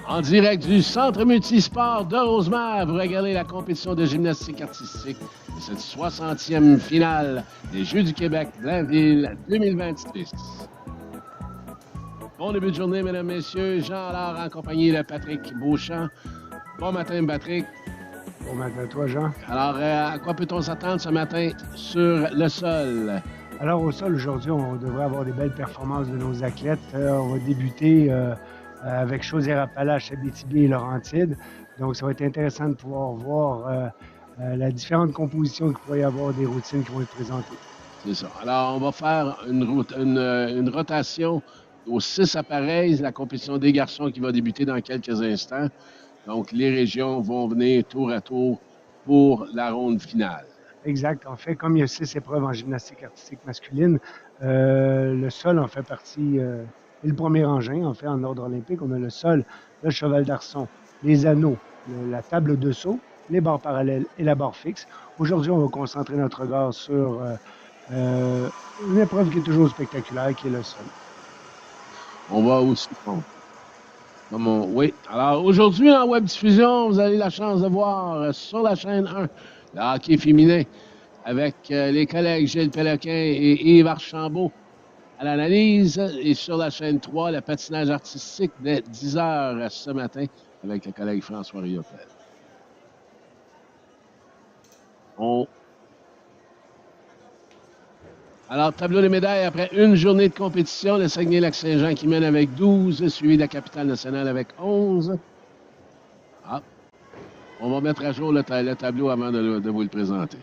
En direct du Centre multisport de Rosemère, vous regardez la compétition de gymnastique artistique de cette 60e finale des Jeux du Québec Blainville 2026. Bon début de journée, mesdames, messieurs. Jean Allard en compagnie de Patrick Beauchamp. Bon matin, Patrick. Bon matin à toi, Jean. Alors, à quoi peut-on s'attendre ce matin sur le sol? Alors, au sol, aujourd'hui, on devrait avoir des belles performances de nos athlètes. On va débuter avec Chaudière-Appalaches, Abitibi et Laurentides. Donc, ça va être intéressant de pouvoir voir la différente composition qu'il pourrait y avoir des routines qui vont être présentées. C'est ça. Alors, on va faire une rotation aux 6 appareils, la compétition des garçons qui va débuter dans quelques instants. Donc, les régions vont venir tour à tour pour la ronde finale. Exact. En fait, comme il y a 6 épreuves en gymnastique artistique masculine, le sol en fait partie, et le premier engin, en fait, en ordre olympique. On a le sol, le cheval d'arçon, les anneaux, la table de saut, les barres parallèles et la barre fixe. Aujourd'hui, on va concentrer notre regard sur une épreuve qui est toujours spectaculaire, qui est le sol. On va aussi... Oui. Alors, aujourd'hui, en web diffusion, vous avez la chance de voir sur la chaîne 1 le hockey féminin avec les collègues Gilles Péloquin et Yves Archambault à l'analyse. Et sur la chaîne 3, le patinage artistique dès 10 h ce matin avec le collègue François Riotel. Alors, tableau des médailles après une journée de compétition, le Saguenay-Lac-Saint-Jean qui mène avec 12, suivi de la capitale nationale avec 11. Ah. On va mettre à jour le tableau avant de vous le présenter.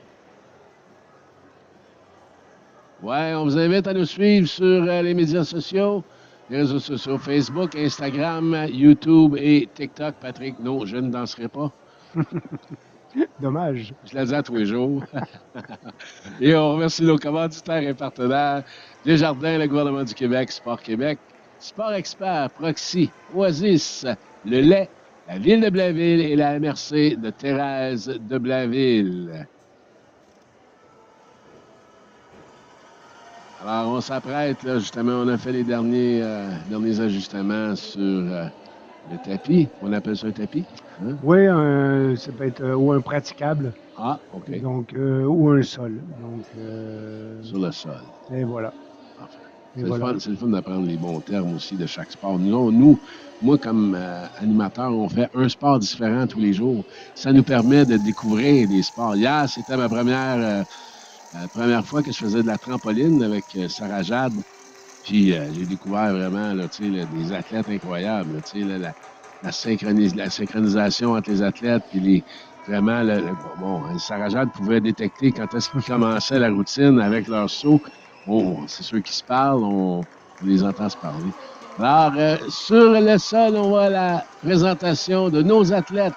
Ouais, on vous invite à nous suivre sur les médias sociaux, les réseaux sociaux Facebook, Instagram, YouTube et TikTok. Patrick, non, je ne danserai pas. Dommage. Je la dis à tous les jours. Et on remercie nos commanditaires et partenaires, Desjardins, le gouvernement du Québec, Sport Québec, Sport Expert, Proxy, Oasis, le lait, la Ville de Blainville et la MRC de Thérèse de Blainville. Alors, on s'apprête, là, justement, on a fait les derniers ajustements sur le tapis. On appelle ça un tapis? Hein? Oui, ça peut être ou un praticable. Ah, OK. Donc, ou un sol. Donc, sur le sol. Et voilà. Enfin, c'est le fun d'apprendre les bons termes aussi de chaque sport. Moi, comme animateur, on fait un sport différent tous les jours. Ça nous permet de découvrir des sports. Hier, c'était ma première fois que je faisais de la trampoline avec Sarah Jade. Puis j'ai découvert vraiment là, des athlètes incroyables. Là, la synchronisation entre les athlètes. Puis vraiment, Sarah Jade pouvait détecter quand est-ce qu'ils commençaient la routine avec leur saut. C'est ceux qui se parlent, on les entend se parler. Alors, sur le sol, on voit la présentation de nos athlètes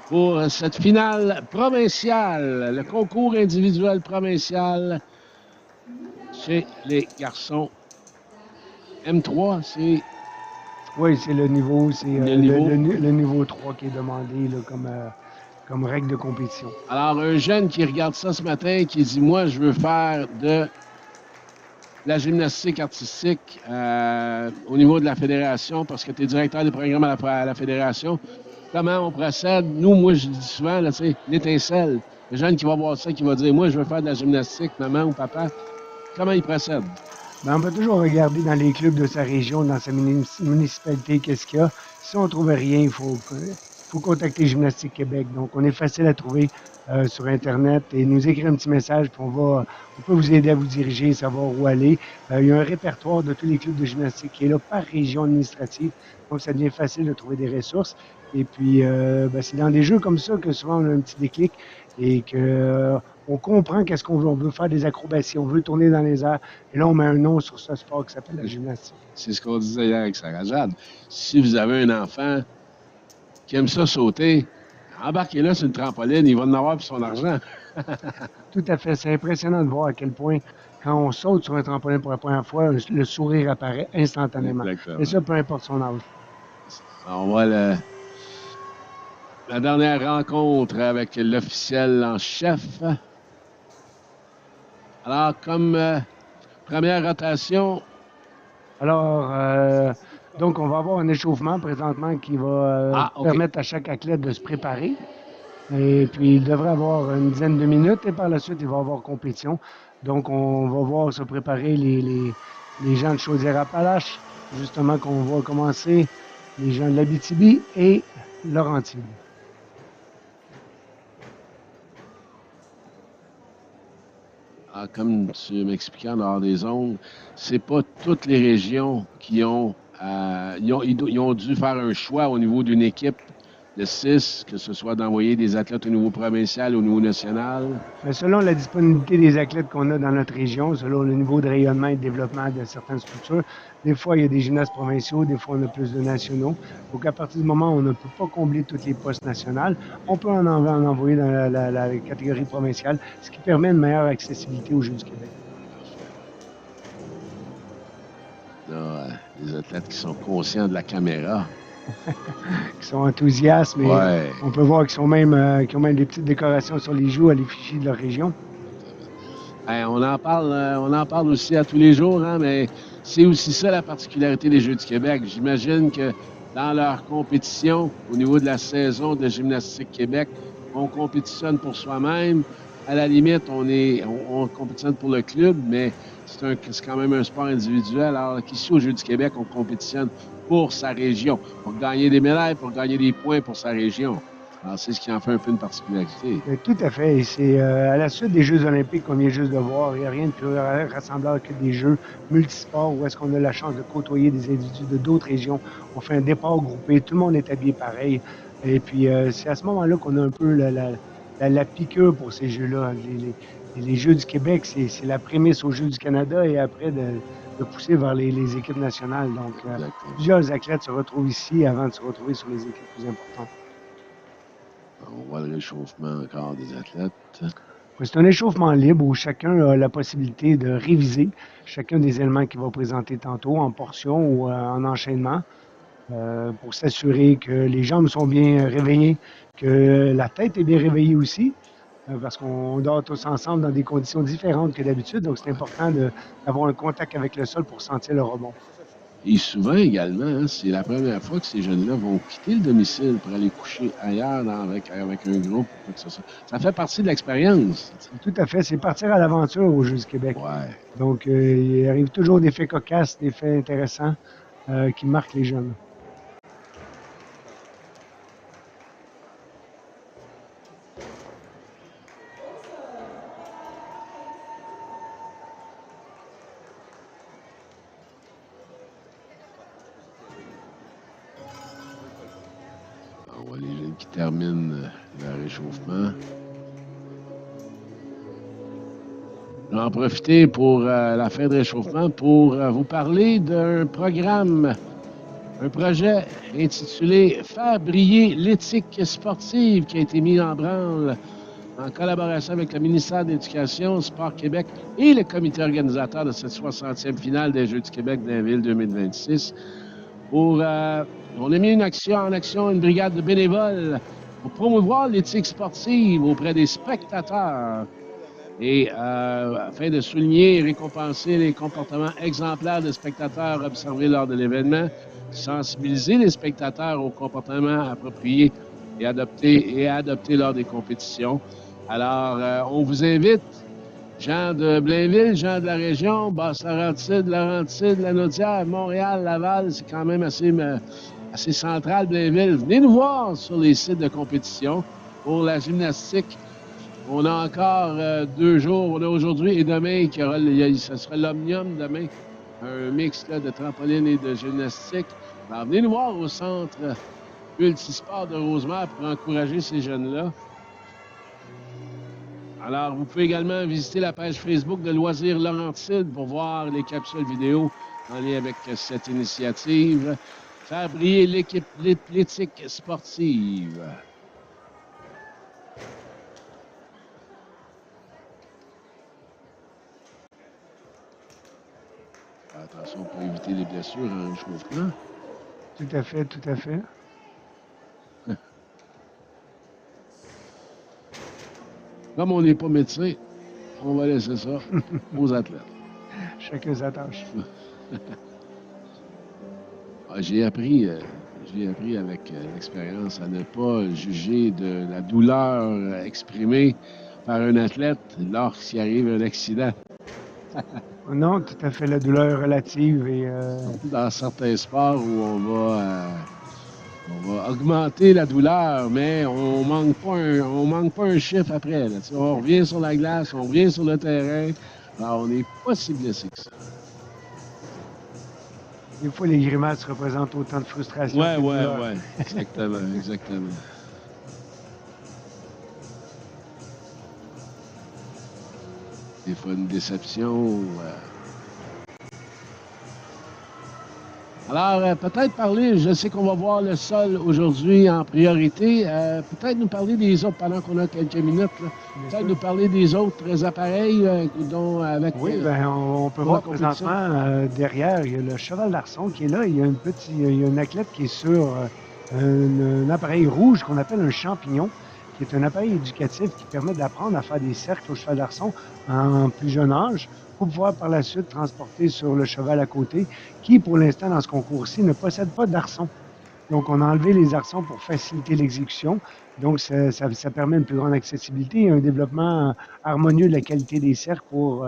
pour cette finale provinciale, le concours individuel provincial chez les garçons. M3, c'est... Oui, c'est le niveau, c'est le niveau 3 qui est demandé là, comme règle de compétition. Alors, un jeune qui regarde ça ce matin, qui dit, moi, je veux faire de la gymnastique artistique au niveau de la fédération, parce que tu es directeur des programmes à la fédération. Comment on procède? Nous, moi, je dis souvent, là, l'étincelle. Le jeune qui va voir ça, qui va dire, moi, je veux faire de la gymnastique, maman ou papa. Comment il procède? Ben, on peut toujours regarder dans les clubs de sa région, dans sa municipalité, qu'est-ce qu'il y a. Si on ne trouve rien, il faut contacter Gymnastique Québec. Donc, on est facile à trouver sur Internet et nous écrire un petit message, puis on peut vous aider à vous diriger, savoir où aller. Il y a un répertoire de tous les clubs de gymnastique qui est là par région administrative. Donc, ça devient facile de trouver des ressources. Et puis, c'est dans des jeux comme ça que souvent on a un petit déclic et qu'on comprend qu'est-ce qu'on veut. On veut faire des acrobaties, on veut tourner dans les airs. Et là, on met un nom sur ce sport qui s'appelle la gymnastique. C'est ce qu'on disait hier avec Sarah Jade. Si vous avez un enfant qui aime ça sauter, embarquez-le sur une trampoline, il va en avoir pour son argent. Tout à fait. C'est impressionnant de voir à quel point, quand on saute sur un trampoline pour la première fois, le sourire apparaît instantanément. Exactement. Et ça, peu importe son âge. Alors, on voit la dernière rencontre avec l'officiel en chef. Alors, comme première rotation. Alors, Donc, on va avoir un échauffement présentement qui va permettre à chaque athlète de se préparer. Et puis, il devrait avoir une dizaine de minutes et par la suite, il va avoir compétition. Donc, on va voir se préparer les gens de Chaudière-Appalaches, justement, qu'on va commencer, les gens de l'Abitibi et Laurentides. Comme tu m'expliquais en dehors des zones, c'est pas toutes les régions qui ont, ils ont dû faire un choix au niveau d'une équipe de 6, que ce soit d'envoyer des athlètes au niveau provincial, au niveau national. Mais selon la disponibilité des athlètes qu'on a dans notre région, selon le niveau de rayonnement et de développement de certaines structures, des fois, il y a des gymnases provinciaux, des fois, on a plus de nationaux. Donc, à partir du moment où on ne peut pas combler toutes les postes nationales, on peut en envoyer dans la catégorie provinciale, ce qui permet une meilleure accessibilité aux Jeux du Québec. Là, les athlètes qui sont conscients de la caméra. Qui sont enthousiastes, mais Ouais. on peut voir qu'ils ont même des petites décorations sur les joues à l'effigie de leur région. On en parle aussi à tous les jours, hein, mais c'est aussi ça la particularité des Jeux du Québec. J'imagine que dans leur compétition, au niveau de la saison de Gymnastique Québec, on compétitionne pour soi-même. À la limite, on compétitionne pour le club, mais c'est quand même un sport individuel. Alors qu'ici, aux Jeux du Québec, on compétitionne pour sa région, pour gagner des médailles, pour gagner des points pour sa région. Alors, c'est ce qui en fait un peu une particularité. Tout à fait. Et c'est à la suite des Jeux olympiques qu'on vient juste de voir. Il n'y a rien de plus rassembleur que des Jeux multisports où est-ce qu'on a la chance de côtoyer des individus de d'autres régions. On fait un départ groupé, tout le monde est habillé pareil. Et puis, c'est à ce moment-là qu'on a un peu la piqûre pour ces Jeux-là. Les Jeux du Québec, c'est la prémisse aux Jeux du Canada et après de pousser vers les équipes nationales. Donc, plusieurs athlètes se retrouvent ici avant de se retrouver sur les équipes plus importantes. On voit le réchauffement encore des athlètes. C'est un échauffement libre où chacun a la possibilité de réviser chacun des éléments qu'il va présenter tantôt en portion ou en enchaînement pour s'assurer que les jambes sont bien réveillées, que la tête est bien réveillée aussi, parce qu'on dort tous ensemble dans des conditions différentes que d'habitude. Donc, c'est important d'avoir un contact avec le sol pour sentir le rebond. Et souvent également, hein, c'est la première fois que ces jeunes-là vont quitter le domicile pour aller coucher ailleurs avec un groupe. Ça fait partie de l'expérience. Tout à fait. C'est partir à l'aventure aux Jeux du Québec. Ouais. Donc, il arrive toujours des faits cocasses, des faits intéressants qui marquent les jeunes. On voit les jeunes qui terminent leur réchauffement. Je vais en profiter pour la fin de réchauffement pour vous parler d'un programme, un projet intitulé Faire briller l'éthique sportive qui a été mis en branle en collaboration avec le ministère de l'Éducation, Sport Québec et le comité organisateur de cette 60e finale des Jeux du Québec d'Inville 2026. On a mis en action une brigade de bénévoles pour promouvoir l'éthique sportive auprès des spectateurs et afin de souligner et récompenser les comportements exemplaires des spectateurs observés lors de l'événement, sensibiliser les spectateurs aux comportements appropriés et adoptés lors des compétitions. Alors, on vous invite, gens de Blainville, gens de la région, Basse-Laurentide, Laurentide, Lanaudière, Montréal, Laval, c'est quand même assez central, Blainville. Venez nous voir sur les sites de compétition pour la gymnastique. On a encore 2 jours. On a aujourd'hui et demain, ce sera l'Omnium demain, un mix là, de trampoline et de gymnastique. Alors, venez nous voir au centre Multisport de Rosemère pour encourager ces jeunes-là. Alors, vous pouvez également visiter la page Facebook de Loisirs Laurentides pour voir les capsules vidéo en lien avec cette initiative. Faire briller l'éthique sportive. Attention pour éviter les blessures en réchauffement. Tout à fait, tout à fait. Comme on n'est pas médecin, on va laisser ça aux athlètes. Chacun sa tâche. J'ai appris avec l'expérience à ne pas juger de la douleur exprimée par un athlète lorsqu'il arrive un accident. Non, tout à fait, la douleur est relative et Surtout dans certains sports où on va augmenter la douleur, mais on manque pas un chiffre après. Là. Tu sais, on revient sur la glace, on revient sur le terrain. Alors, on n'est pas si blessé que ça. des fois, les grimaces représentent autant de frustration que de douleur. Ouais. Exactement, exactement. Des fois, une déception. Alors, peut-être parler, je sais qu'on va voir le sol aujourd'hui en priorité. Peut-être nous parler des autres, pendant qu'on a quelques minutes, là. Peut-être nous parler des autres appareils dont avec Oui, ben, on peut pour la voir compétition. présentement derrière, il y a le cheval d'arçon qui est là. Il y a une athlète qui est sur un appareil rouge qu'on appelle un champignon, qui est un appareil éducatif qui permet d'apprendre à faire des cercles au cheval d'arçon en plus jeune âge pour pouvoir par la suite transporter sur le cheval à côté, qui pour l'instant dans ce concours-ci ne possède pas d'arçon. Donc, on a enlevé les arçons pour faciliter l'exécution. Donc, ça permet une plus grande accessibilité et un développement harmonieux de la qualité des cercles pour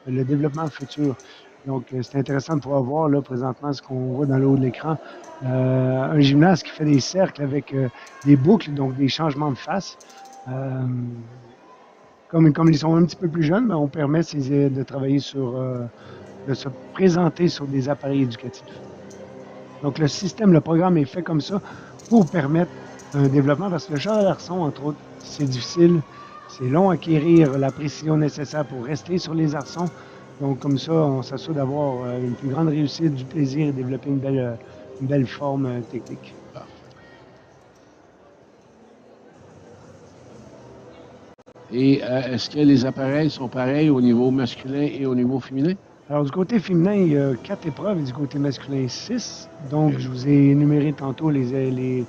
le développement futur. Donc, c'est intéressant de pouvoir voir là présentement ce qu'on voit dans le haut de l'écran. Un gymnaste qui fait des cercles avec des boucles, donc des changements de face. Euh, comme ils sont un petit peu plus jeunes, ben, on permet de travailler de se présenter sur des appareils éducatifs. Donc, le programme est fait comme ça pour permettre un développement parce que le cheval à arçon, entre autres, c'est difficile, c'est long à acquérir la précision nécessaire pour rester sur les arçons. Donc, comme ça, on s'assure d'avoir une plus grande réussite, du plaisir et développer une belle forme technique. Parfait. Et est-ce que les appareils sont pareils au niveau masculin et au niveau féminin? Alors, du côté féminin, il y a 4 épreuves et du côté masculin, 6. Donc, OK. je vous ai énuméré tantôt les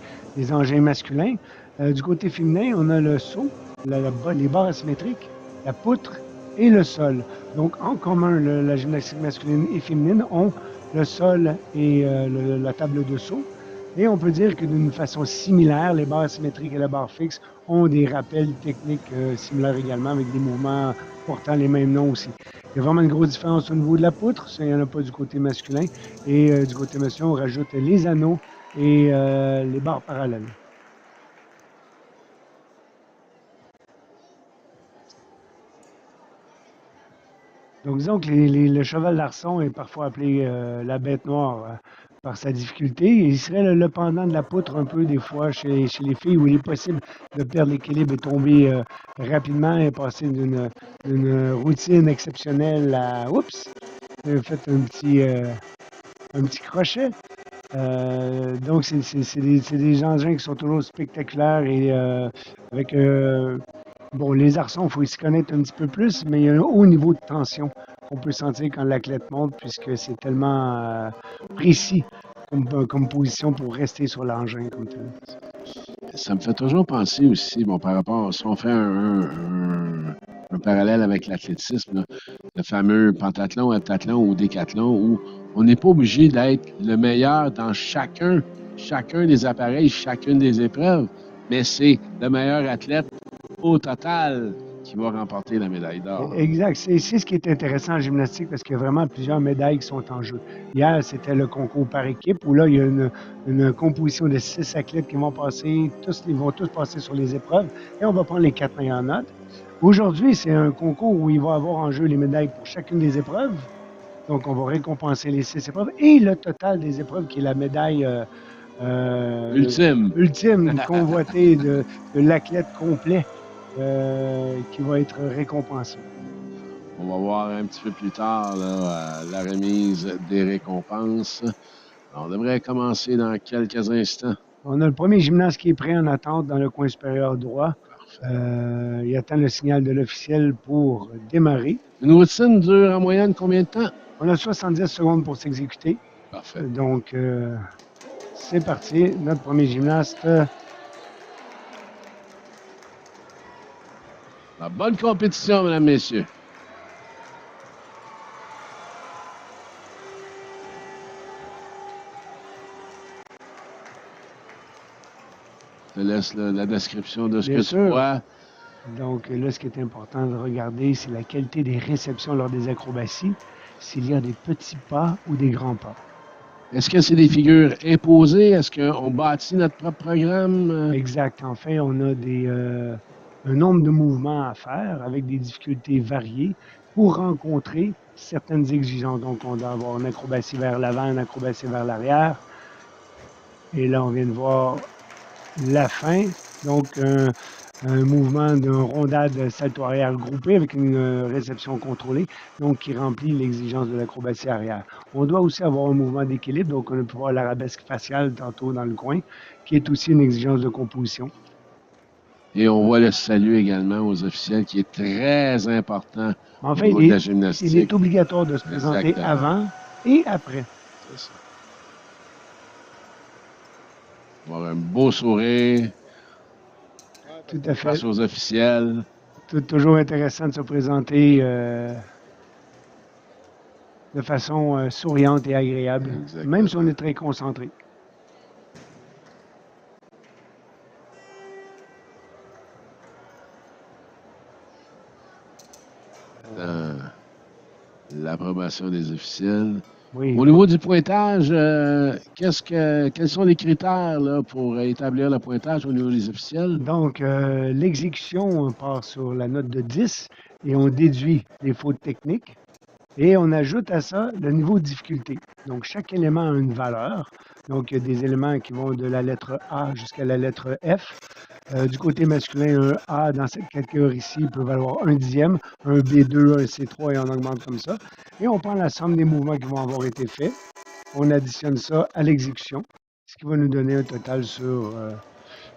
engins masculins. Du côté féminin, on a le saut, les barres asymétriques, la poutre et le sol. Donc, en commun, la gymnastique masculine et féminine ont le sol et la table de saut. Et on peut dire que d'une façon similaire, les barres asymétriques et la barre fixe ont des rappels techniques similaires également avec des mouvements portant les mêmes noms aussi. Il y a vraiment une grosse différence au niveau de la poutre, ça, il n'y en a pas du côté masculin. Et du côté masculin, on rajoute les anneaux et les barres parallèles. Donc, disons que le cheval d'arçon est parfois appelé la bête noire par sa difficulté. Il serait le pendant de la poutre un peu des fois chez les filles où il est possible de perdre l'équilibre et tomber rapidement et passer d'une routine exceptionnelle à oups, j'ai fait un petit crochet. Donc, c'est des engins qui sont toujours spectaculaires et avec bon, les arçons, il faut s'y connaître un petit peu plus, mais il y a un haut niveau de tension qu'on peut sentir quand l'athlète monte, puisque c'est tellement précis comme position pour rester sur l'engin comme tel. Ça me fait toujours penser aussi, bon, par rapport, si on fait un parallèle avec l'athlétisme, là, le fameux pentathlon, heptathlon ou décathlon, où on n'est pas obligé d'être le meilleur dans chacun des appareils, chacune des épreuves, mais c'est le meilleur athlète au total qui va remporter la médaille d'or. Exact. C'est ce qui est intéressant en gymnastique parce qu'il y a vraiment plusieurs médailles qui sont en jeu. Hier, c'était le concours par équipe où là, il y a une composition de 6 athlètes qui vont passer, ils vont tous passer sur les épreuves et on va prendre les 4 meilleures notes. Aujourd'hui, c'est un concours où il va y avoir en jeu les médailles pour chacune des épreuves. Donc, on va récompenser les 6 épreuves et le total des épreuves qui est la médaille Ultime. ultime convoitée de l'athlète complet qui va être récompensé. On va voir un petit peu plus tard là, la remise des récompenses. On devrait commencer dans quelques instants. On a le premier gymnaste qui est prêt en attente dans le coin supérieur droit. Il attend le signal de l'officiel pour démarrer. Une routine dure en moyenne combien de temps? On a 70 secondes pour s'exécuter. Parfait. Donc, c'est parti. Notre premier gymnaste. La bonne compétition, mesdames, messieurs. te laisse la description de ce Bien que sûr. tu vois. Donc là, ce qui est important de regarder, c'est la qualité des réceptions lors des acrobaties, s'il y a des petits pas ou des grands pas. Est-ce que c'est des figures imposées? Est-ce qu'on bâtit notre propre programme? Exact. En fait, on a un nombre de mouvements à faire avec des difficultés variées pour rencontrer certaines exigences. Donc, on doit avoir une acrobatie vers l'avant, une acrobatie vers l'arrière. Et là, on vient de voir la fin. Donc, un mouvement d'un rondade salto arrière groupé avec une réception contrôlée, donc qui remplit l'exigence de l'acrobatie arrière. On doit aussi avoir un mouvement d'équilibre, donc on a pu voir l'arabesque faciale tantôt dans le coin, qui est aussi une exigence de composition. Et on voit le salut également aux officiels qui est très important En au fait, niveau de la il est gymnastique. obligatoire de se présenter Exactement. avant et après. C'est ça. Avoir un beau sourire Tout à fait. face aux officiels. Toujours intéressant de se présenter de façon souriante et agréable, même si on Exactement. est très concentré. Dans l'approbation des officiels. Oui. Au niveau du pointage, quels sont les critères là, pour établir le pointage au niveau des officiels? Donc, l'exécution, on part sur la note de 10 et on déduit les fautes techniques et on ajoute à ça le niveau de difficulté. Donc, chaque élément a une valeur. Donc, il y a des éléments qui vont de la lettre A jusqu'à la lettre F. Du côté masculin, un A dans cette catégorie-ci peut valoir un dixième, un B2, un C3 et on augmente comme ça. Et on prend la somme des mouvements qui vont avoir été faits. On additionne ça à l'exécution, ce qui va nous donner un total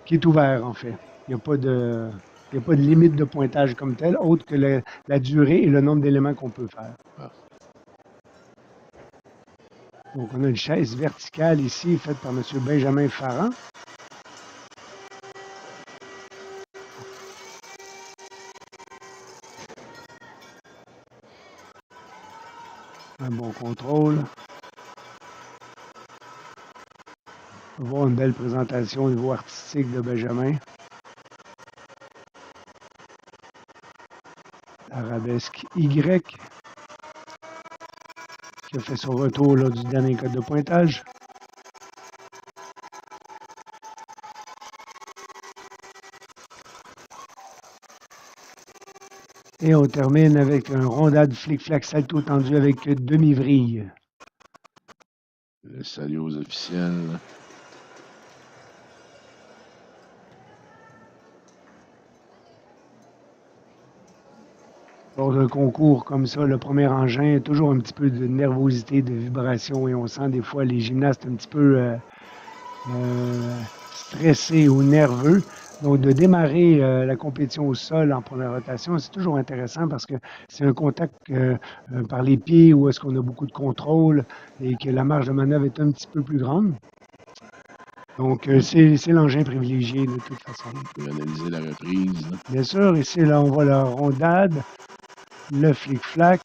qui est ouvert en fait. Il n'y a pas de, il y a pas de limite de pointage comme tel, autre que la durée et le nombre d'éléments qu'on peut faire. Ah. Donc, on a une chaise verticale ici, faite par M. Benjamin Farran. Un bon contrôle. On va voir une belle présentation au niveau artistique de Benjamin. Arabesque Y, qui a fait son retour lors du dernier code de pointage. Et on termine avec un rondade flic-flac salto tendu avec demi-vrille. Le salut aux officiels. Lors d'un concours comme ça, le premier engin, toujours un petit peu de nervosité, de vibration, et on sent des fois les gymnastes un petit peu stressés ou nerveux. Donc, de démarrer la compétition au sol en première rotation, c'est toujours intéressant parce que c'est un contact par les pieds où est-ce qu'on a beaucoup de contrôle et que la marge de manœuvre est un petit peu plus grande. Donc, c'est l'engin privilégié de toute façon. On peut analyser la reprise. Là. Bien sûr, ici, là, on voit la rondade, le flic-flac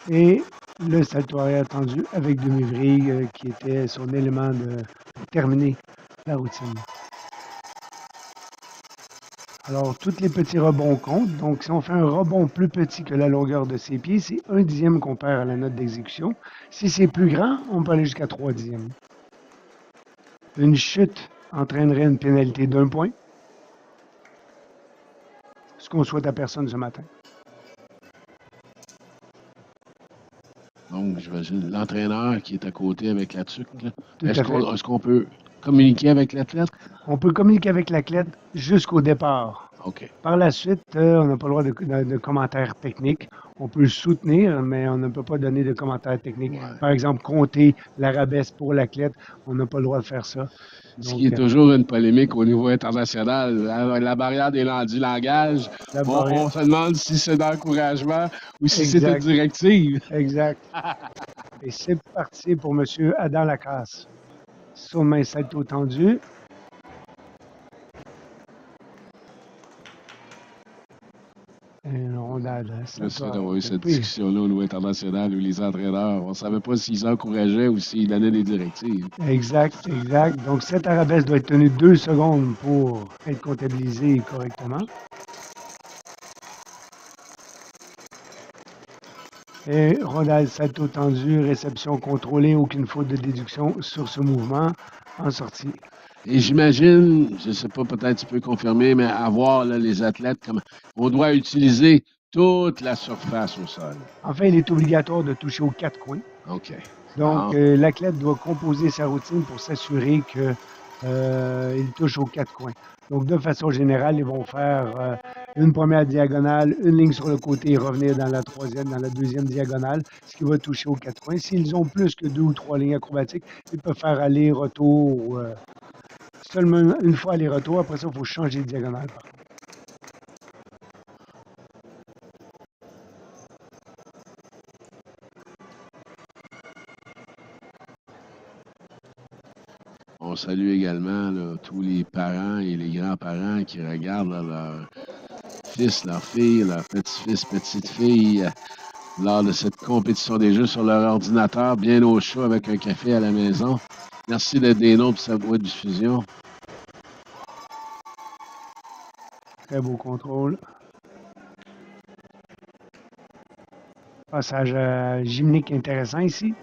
et le salto arrière tendu avec demi-vrille qui était son élément pour terminer la routine. Alors, tous les petits rebonds comptent. Donc, si on fait un rebond plus petit que la longueur de ses pieds, c'est un dixième qu'on perd à la note d'exécution. Si c'est plus grand, on peut aller jusqu'à 3 dixièmes. Une chute entraînerait une pénalité d'1 point. Ce qu'on souhaite à personne ce matin. Donc, j'imagine l'entraîneur qui est à côté avec la tuque. Est-ce Est-ce qu'on peut communiquer avec l'athlète? On peut communiquer avec l'athlète jusqu'au départ. OK. Par la suite, on n'a pas le droit de commentaires techniques. On peut le soutenir, mais on ne peut pas donner de commentaires techniques. Ouais. Par exemple, compter l'arabesque pour l'athlète, on n'a pas le droit de faire ça. Ce qui est toujours une polémique au niveau international, la barrière du langage, on se demande si c'est d'encouragement ou si c'est une directive. Exact. Et c'est parti pour M. Adam Lacasse. Sur main salto tendu. Une rondade Ça doit d'avoir eu cette occuper. discussion-là au niveau international où les entraîneurs, on ne savait pas s'ils encourageaient ou s'ils donnaient des directives. Exact, exact. Donc, cette arabesque doit être tenue 2 secondes pour être comptabilisée correctement. Et rondelle salto tendu, réception contrôlée, aucune faute de déduction sur ce mouvement en sortie. Et j'imagine, je ne sais pas, peut-être tu peux confirmer, mais avoir là, les athlètes, comme on doit utiliser toute la surface au sol. Enfin, il est obligatoire de toucher aux 4 coins. OK. Donc, Bon. l'athlète doit composer sa routine pour s'assurer qu'il touche aux 4 coins. Donc, de façon générale, ils vont faire une première diagonale, une ligne sur le côté et revenir dans la troisième, dans la deuxième diagonale, ce qui va toucher aux 4 coins. S'ils ont plus que 2 ou 3 lignes acrobatiques, ils peuvent faire aller-retour, seulement une fois aller-retour. Après ça, il faut changer de diagonale, par contre. On salue également là, tous les parents et les grands-parents qui regardent là, leur fils, leur fille, leur petit-fils, petite-fille lors de cette compétition des jeux sur leur ordinateur, bien au chaud avec un café à la maison. Merci d'être des nôtres pour cette boîte de diffusion. Très beau contrôle. Passage gymnique intéressant ici.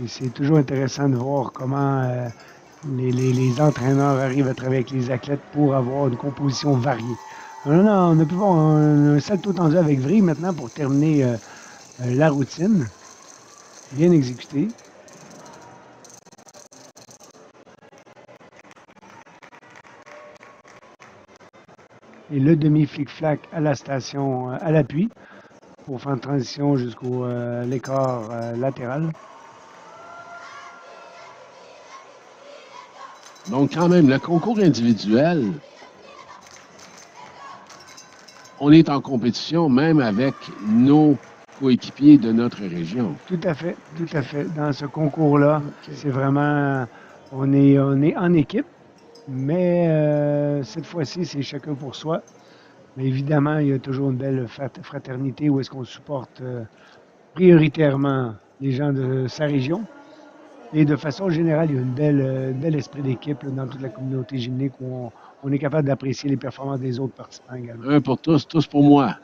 C'est toujours intéressant de voir comment les entraîneurs arrivent à travailler avec les athlètes pour avoir une composition variée. On a pu voir un salto tendu avec vrille maintenant pour terminer la routine. Bien exécuté. Et le demi-flic-flac à la station, à l'appui, pour faire une transition jusqu'au l'écart latéral. Donc, quand même, le concours individuel, on est en compétition même avec nos coéquipiers de notre région. Tout à fait, tout à fait. Dans ce concours-là, OK. c'est vraiment, on est en équipe, mais cette fois-ci, c'est chacun pour soi. Mais évidemment, il y a toujours une belle fraternité où est-ce qu'on supporte prioritairement les gens de sa région. Et de façon générale, il y a un bel esprit d'équipe dans toute la communauté gymnique où on est capable d'apprécier les performances des autres participants également. Un pour tous pour moi.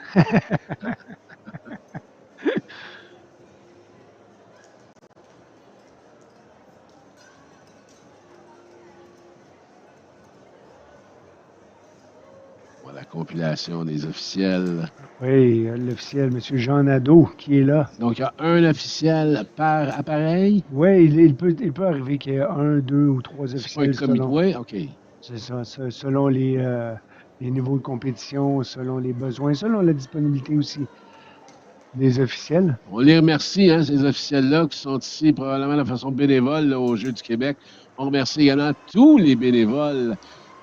Voilà, la compilation des officiels. Oui, l'officiel, M. Jean Nadeau, qui est là. Donc, il y a un officiel par appareil. Oui, il peut arriver qu'il y ait un, deux ou trois C'est pas un officiels comité. selon. Oui, OK. C'est ça, selon les niveaux de compétition, selon les besoins, selon la disponibilité aussi des officiels. On les remercie, hein, ces officiels-là qui sont ici probablement de façon bénévole là, aux Jeux du Québec. On remercie également tous les bénévoles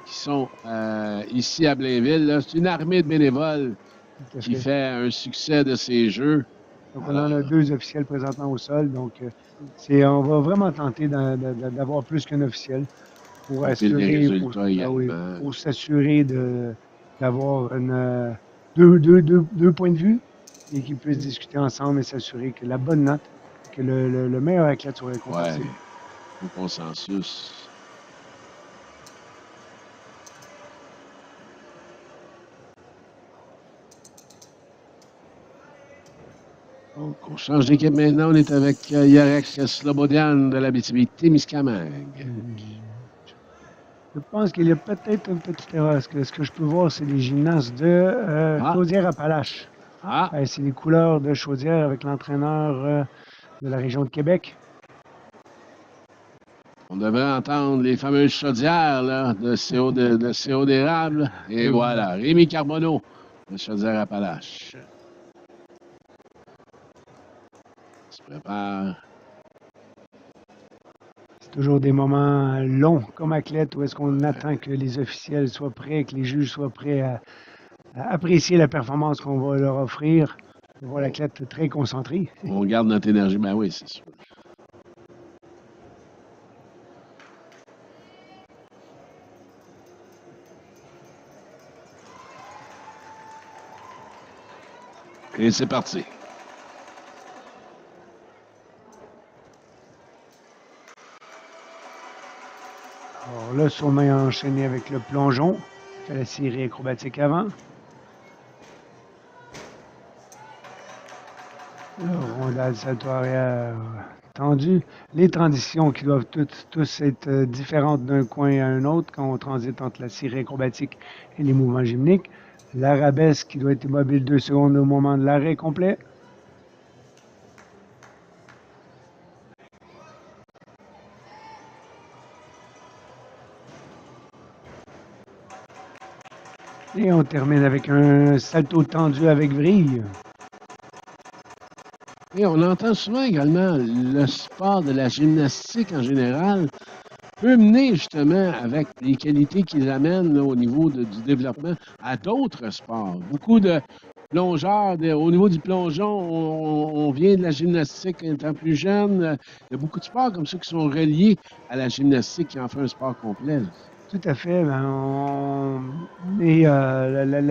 qui sont ici à Blainville. Là. C'est une armée de bénévoles Tout à qui fait. fait un succès de ces Jeux. Donc, on en a deux officiels présentement au sol. Donc, on va vraiment tenter d'avoir plus qu'un officiel pour On file des assurer, résultats oui, également. pour s'assurer d'avoir deux points de vue et qu'ils puissent discuter ensemble et s'assurer que la bonne note, que le meilleur athlète soit récompensé. Ouais, au consensus. Donc, on change d'équipe maintenant. On est avec Yarek Slobodian de l'Abitibi-Témiscamingue. Je pense qu'il y a peut-être une petite erreur. Ce que je peux voir, c'est les gymnastes de Chaudière-Appalaches. Ah! C'est les couleurs de Chaudière avec l'entraîneur de la région de Québec. On devrait entendre les fameuses chaudières là, de CO d'érable. Et voilà, Rémi Carbonneau de Chaudière-Appalaches. On se prépare. C'est toujours des moments longs comme athlète où est-ce qu'on attend que les officiels soient prêts, que les juges soient prêts à apprécier la performance qu'on va leur offrir. On voit l'athlète très concentré. On garde notre énergie. Ben oui, c'est sûr. Et c'est parti. Alors là, sûrement enchaîné avec le plongeon. Fait la série acrobatique avant. Le rondal salto arrière tendu. Les transitions qui doivent tous être différentes d'un coin à un autre quand on transite entre la série acrobatique et les mouvements gymniques. L'arabesque qui doit être immobile 2 secondes au moment de l'arrêt complet. Et on termine avec un salto tendu avec vrille. Et on entend souvent également le sport de la gymnastique en général peut mener justement avec les qualités qu'ils amènent là, au niveau du développement à d'autres sports. Beaucoup de plongeurs, au niveau du plongeon, on vient de la gymnastique étant plus jeune. Il y a beaucoup de sports comme ça qui sont reliés à la gymnastique qui en fait un sport complet. Là. Tout à fait.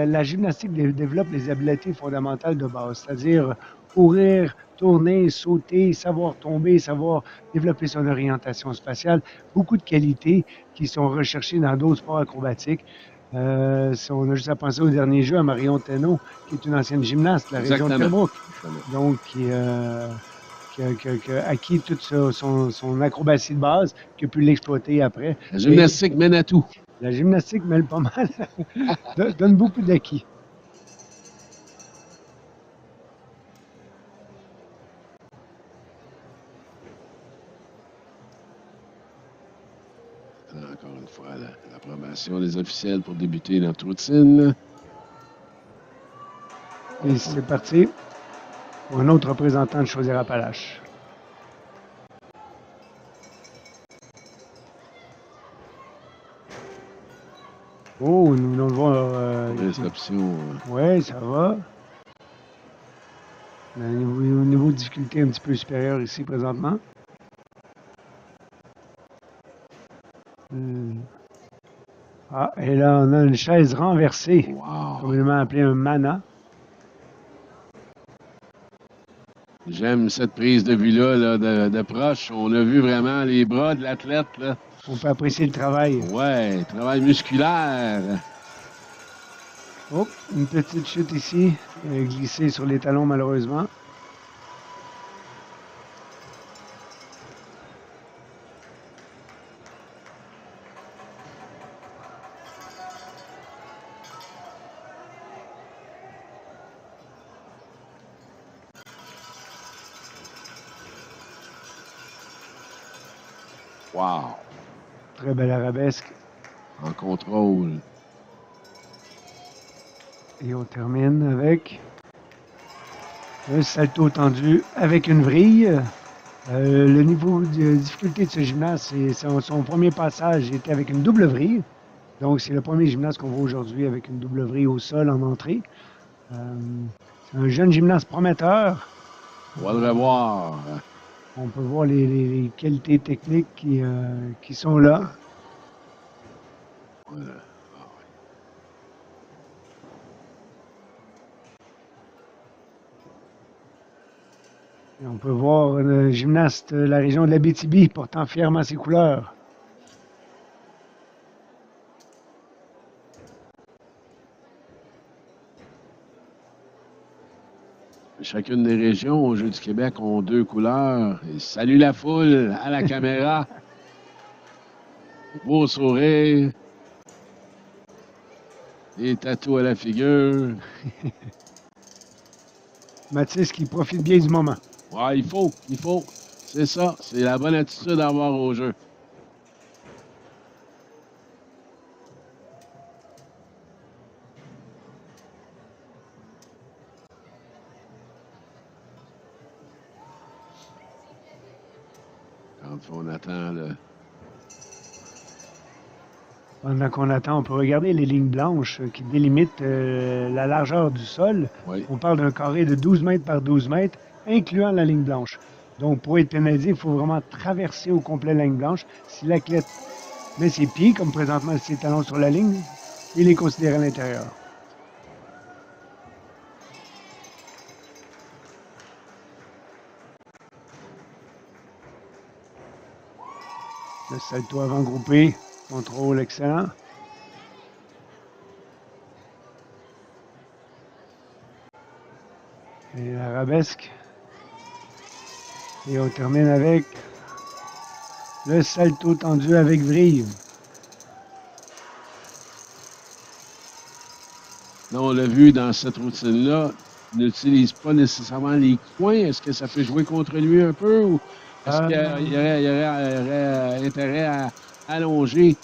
La gymnastique développe les habiletés fondamentales de base, c'est-à-dire courir, tourner, sauter, savoir tomber, savoir développer son orientation spatiale. Beaucoup de qualités qui sont recherchées dans d'autres sports acrobatiques. Si on a juste à penser au dernier jeu à Marion Thénault, qui est une ancienne gymnaste de la région de Exactement. Sherbrooke. Donc, qui a acquis toute son acrobatie de base, qui a pu l'exploiter après. La gymnastique mène à tout. La gymnastique mêle pas mal, donne beaucoup d'acquis. Encore une fois, l'approbation des officiels pour débuter notre routine. Et c'est parti pour un autre représentant de Chaudière-Appalaches. Oh, nous allons voir. Réception. Oui, ça va. On a un niveau de difficulté un petit peu supérieur ici présentement. Ah, et là, on a une chaise renversée, Wow. communément appelée un mana. J'aime cette prise de vue-là là, de proche. On a vu vraiment les bras de l'athlète. Là. On peut apprécier le travail. Ouais, travail musculaire. Oh, une petite chute ici, glissée sur les talons malheureusement. Wow. Très belle arabesque. En contrôle. Et on termine avec un salto tendu avec une vrille. Le niveau de difficulté de ce gymnase, c'est son premier passage était avec une double vrille. Donc, c'est le premier gymnase qu'on voit aujourd'hui avec une double vrille au sol en entrée. C'est un jeune gymnase prometteur. On va le revoir. On peut voir les qualités techniques qui sont là. Voilà. Et on peut voir un gymnaste de la région de l'Abitibi portant fièrement ses couleurs. Chacune des régions au Jeu du Québec ont 2 couleurs. Et salut la foule à la caméra. Beau sourire. Et tatou à la figure. Mathis qui profite bien du moment. Ouais, il faut. C'est ça. C'est la bonne attitude à avoir au jeu. Quand on attend Pendant qu'on attend, on peut regarder les lignes blanches qui délimitent la largeur du sol. Oui. On parle d'un carré de 12 mètres par 12 mètres, incluant la ligne blanche. Donc, pour être pénalisé, il faut vraiment traverser au complet la ligne blanche. Si l'athlète met ses pieds, comme présentement ses talons sur la ligne, il est considéré à l'intérieur. Le salto avant groupé, contrôle excellent. Et l'arabesque. Et on termine avec le salto tendu avec vrille. Là, on l'a vu dans cette routine-là, il n'utilise pas nécessairement les coins. Est-ce que ça fait jouer contre lui un peu ou est-ce qu'il y aurait intérêt à allonger?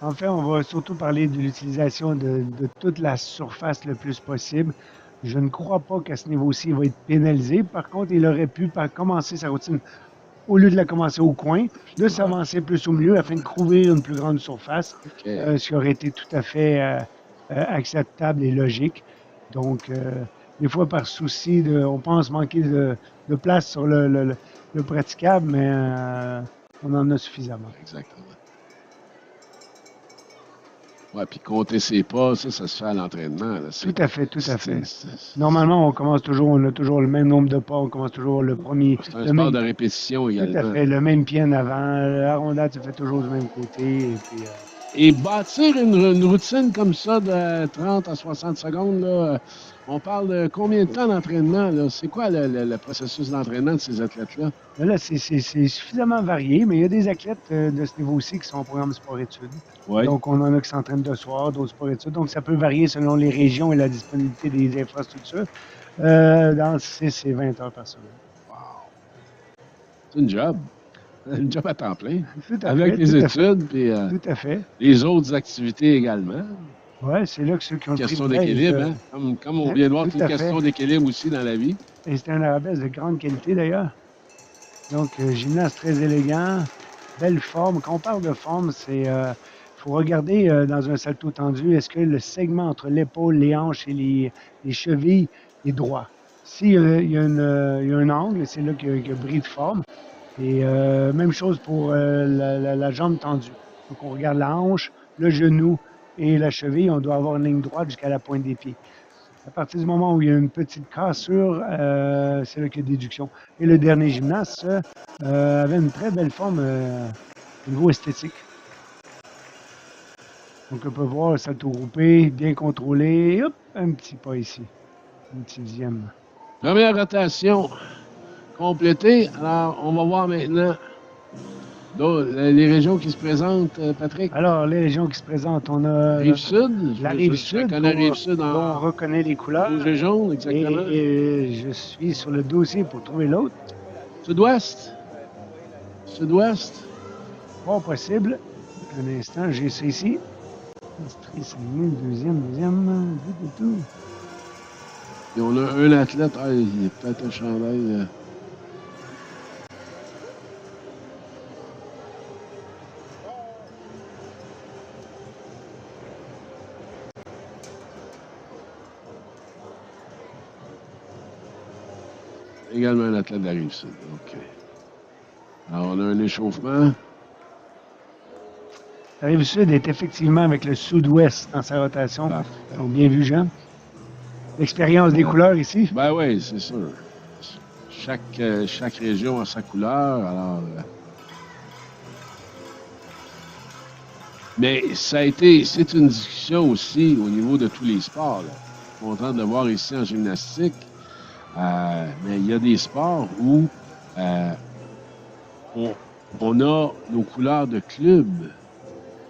En fait, on va surtout parler de l'utilisation de toute la surface le plus possible. Je ne crois pas qu'à ce niveau-ci, il va être pénalisé. Par contre, il aurait pu commencer sa routine, au lieu de la commencer au coin, de s'avancer plus au milieu afin de couvrir une plus grande surface, Okay. ce qui aurait été tout à fait acceptable et logique. Donc, des fois, par souci, on pense manquer de place sur le praticable, mais on en a suffisamment. Exactement. Ouais, puis compter ses pas, ça se fait à l'entraînement. Tout à fait, tout à fait. Normalement, on a toujours le même nombre de pas, on commence toujours le premier. C'est un sport de répétition également. Tout à fait, le même pied en avant, la rondade se fait toujours du même côté. Et puis, Et bâtir une routine comme ça de 30 à 60 secondes, là, on parle de combien de temps d'entraînement? C'est quoi le processus d'entraînement de ces athlètes-là? Là, c'est suffisamment varié, mais il y a des athlètes de ce niveau-ci qui sont au programme sport-études. Oui. Donc, on en a qui s'entraînent de soir, d'autres sport-études. Donc, ça peut varier selon les régions et la disponibilité des infrastructures dans 6 et 20 heures par semaine. Wow! C'est une job. Une job à temps plein. Tout à Avec fait, les tout à études, puis Tout à fait. les autres activités également. Oui, c'est là que ceux qui ont le Question privilège d'équilibre, hein? Comme on vient de voir, tout c'est une à question fait. d'équilibre aussi dans la vie. Et c'est un arabesque de grande qualité d'ailleurs. Donc, gymnaste très élégant, belle forme. Quand on parle de forme, c'est faut regarder dans un salto tendu, est-ce que le segment entre l'épaule, les hanches et les chevilles est droit. S'il y a un angle, c'est là qu'il y a bris de forme. Et même chose pour la jambe tendue. Donc, on regarde la hanche, le genou et la cheville. On doit avoir une ligne droite jusqu'à la pointe des pieds. À partir du moment où il y a une petite cassure, c'est là qu'il y a déduction. Et le dernier gymnaste avait une très belle forme au niveau esthétique. Donc, on peut voir le salto groupé, bien contrôlé. Hop, un petit pas ici. Un petit dixième. Première rotation complétée. Alors, on va voir maintenant les régions qui se présentent, Patrick. Alors, les régions qui se présentent, on a Rive-Sud. la Rive-Sud. Rive-Sud On reconnaît les couleurs. Rouge et jaune, exactement. Et je suis sur le dossier pour trouver l'autre. Sud-Ouest. Sud-Ouest. Pas possible. Un instant, j'ai ça ici. Deuxième, tout. Et on a un athlète. Ah, il est peut-être un chandail. Également un athlète de la Rive-Sud. OK. Alors, on a un échauffement. La Rive-Sud est effectivement avec le Sud-Ouest dans sa rotation. Donc, bien vu, Jean. L'expérience des couleurs ici? Ben oui, c'est sûr. Chaque région a sa couleur. Alors, mais c'est une discussion aussi au niveau de tous les sports. Là. Content de le voir ici en gymnastique. Mais il y a des sports où on a nos couleurs de club.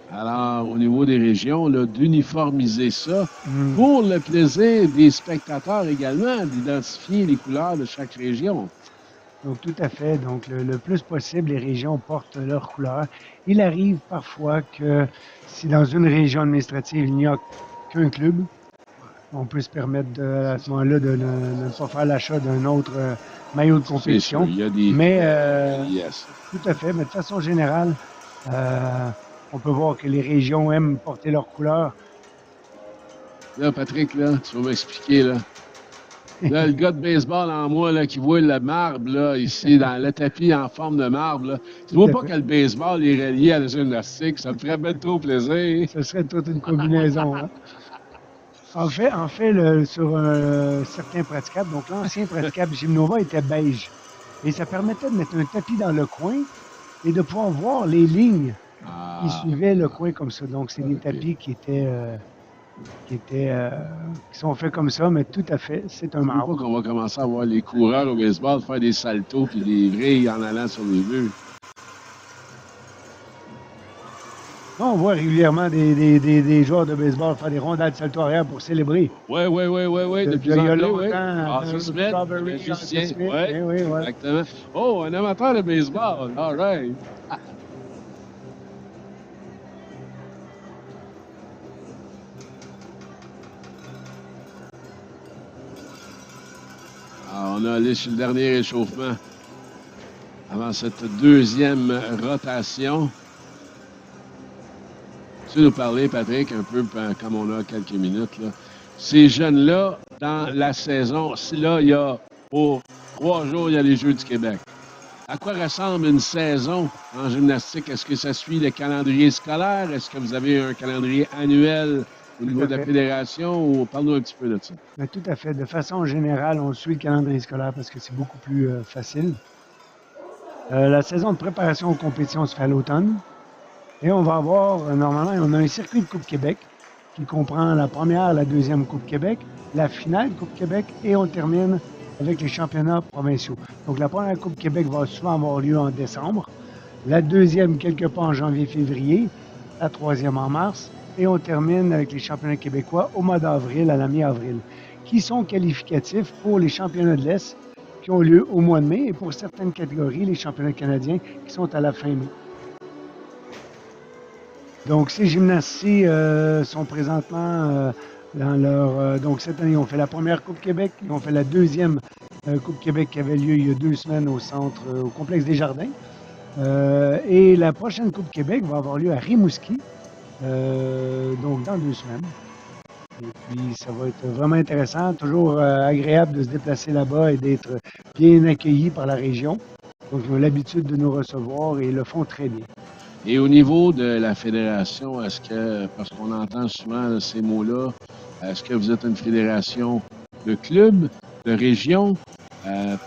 Alors, au niveau des régions, d'uniformiser ça pour le plaisir des spectateurs également, d'identifier les couleurs de chaque région. Donc, tout à fait. Donc, le plus possible, les régions portent leurs couleurs. Il arrive parfois que si dans une région administrative, il n'y a qu'un club, on peut se permettre à ce moment-là de ne pas faire l'achat d'un autre maillot de compétition. C'est sûr, il y a des... Mais, yes. tout à fait. Mais de façon générale, On peut voir que les régions aiment porter leurs couleurs. Là, Patrick, là, tu vas m'expliquer, là. Là, le gars de baseball en moi, là, qui voit le marbre, là, ici, dans le tapis en forme de marbre, là. Tu vois pas que le baseball est relié à la gymnastique. Ça me ferait bien trop plaisir. Ce serait toute une combinaison, hein? Sur certains praticables, donc l'ancien praticable Gymnova était beige. Et ça permettait de mettre un tapis dans le coin et de pouvoir voir les lignes qui suivaient le coin comme ça. Donc, c'est des tapis qui sont faits comme ça, mais tout à fait, c'est un Dis-moi pas marbre. qu'on va commencer à voir les coureurs au baseball faire des saltos puis des vrilles en allant sur les buts. On voit régulièrement des joueurs de baseball faire des rondades salto arrière pour célébrer. Oui, de Il plus y en a plus, longtemps, oui. Arthur Smith, Strawberry, le Arthur musicien, Smith, oui, oui, voilà. exactement. Oh, un amateur de baseball, all right. Alors, on a allé sur le dernier réchauffement avant cette deuxième rotation. Tu veux nous parler, Patrick, un peu comme on a quelques minutes, là. Ces jeunes-là, dans la saison, là, il y a, pour 3 jours, il y a les Jeux du Québec. À quoi ressemble une saison en gymnastique? Est-ce que ça suit le calendrier scolaire? Est-ce que vous avez un calendrier annuel au niveau de la fédération? Ou parle-nous un petit peu de ça. Mais tout à fait. De façon générale, on suit le calendrier scolaire parce que c'est beaucoup plus facile. La saison de préparation aux compétitions se fait à l'automne. Et on va avoir, normalement, on a un circuit de Coupe Québec qui comprend la première, la deuxième Coupe Québec, la finale Coupe Québec et on termine avec les championnats provinciaux. Donc la première Coupe Québec va souvent avoir lieu en décembre, la deuxième quelque part en janvier-février, la troisième en mars et on termine avec les championnats québécois au mois d'avril, à la mi-avril, qui sont qualificatifs pour les championnats de l'Est qui ont lieu au mois de mai et pour certaines catégories, les championnats canadiens qui sont à la fin mai. Donc, ces gymnastes-ci sont présentement dans leur. Donc, cette année, on fait la première Coupe Québec, et on fait la deuxième Coupe Québec qui avait lieu il y a 2 semaines au centre, au complexe des Jardins. Et la prochaine Coupe Québec va avoir lieu à Rimouski, donc dans 2 semaines. Et puis, ça va être vraiment intéressant, toujours agréable de se déplacer là-bas et d'être bien accueilli par la région. Donc, ils ont l'habitude de nous recevoir et le font très bien. Et au niveau de la fédération, est-ce que, parce qu'on entend souvent ces mots-là, est-ce que vous êtes une fédération de clubs, de régions?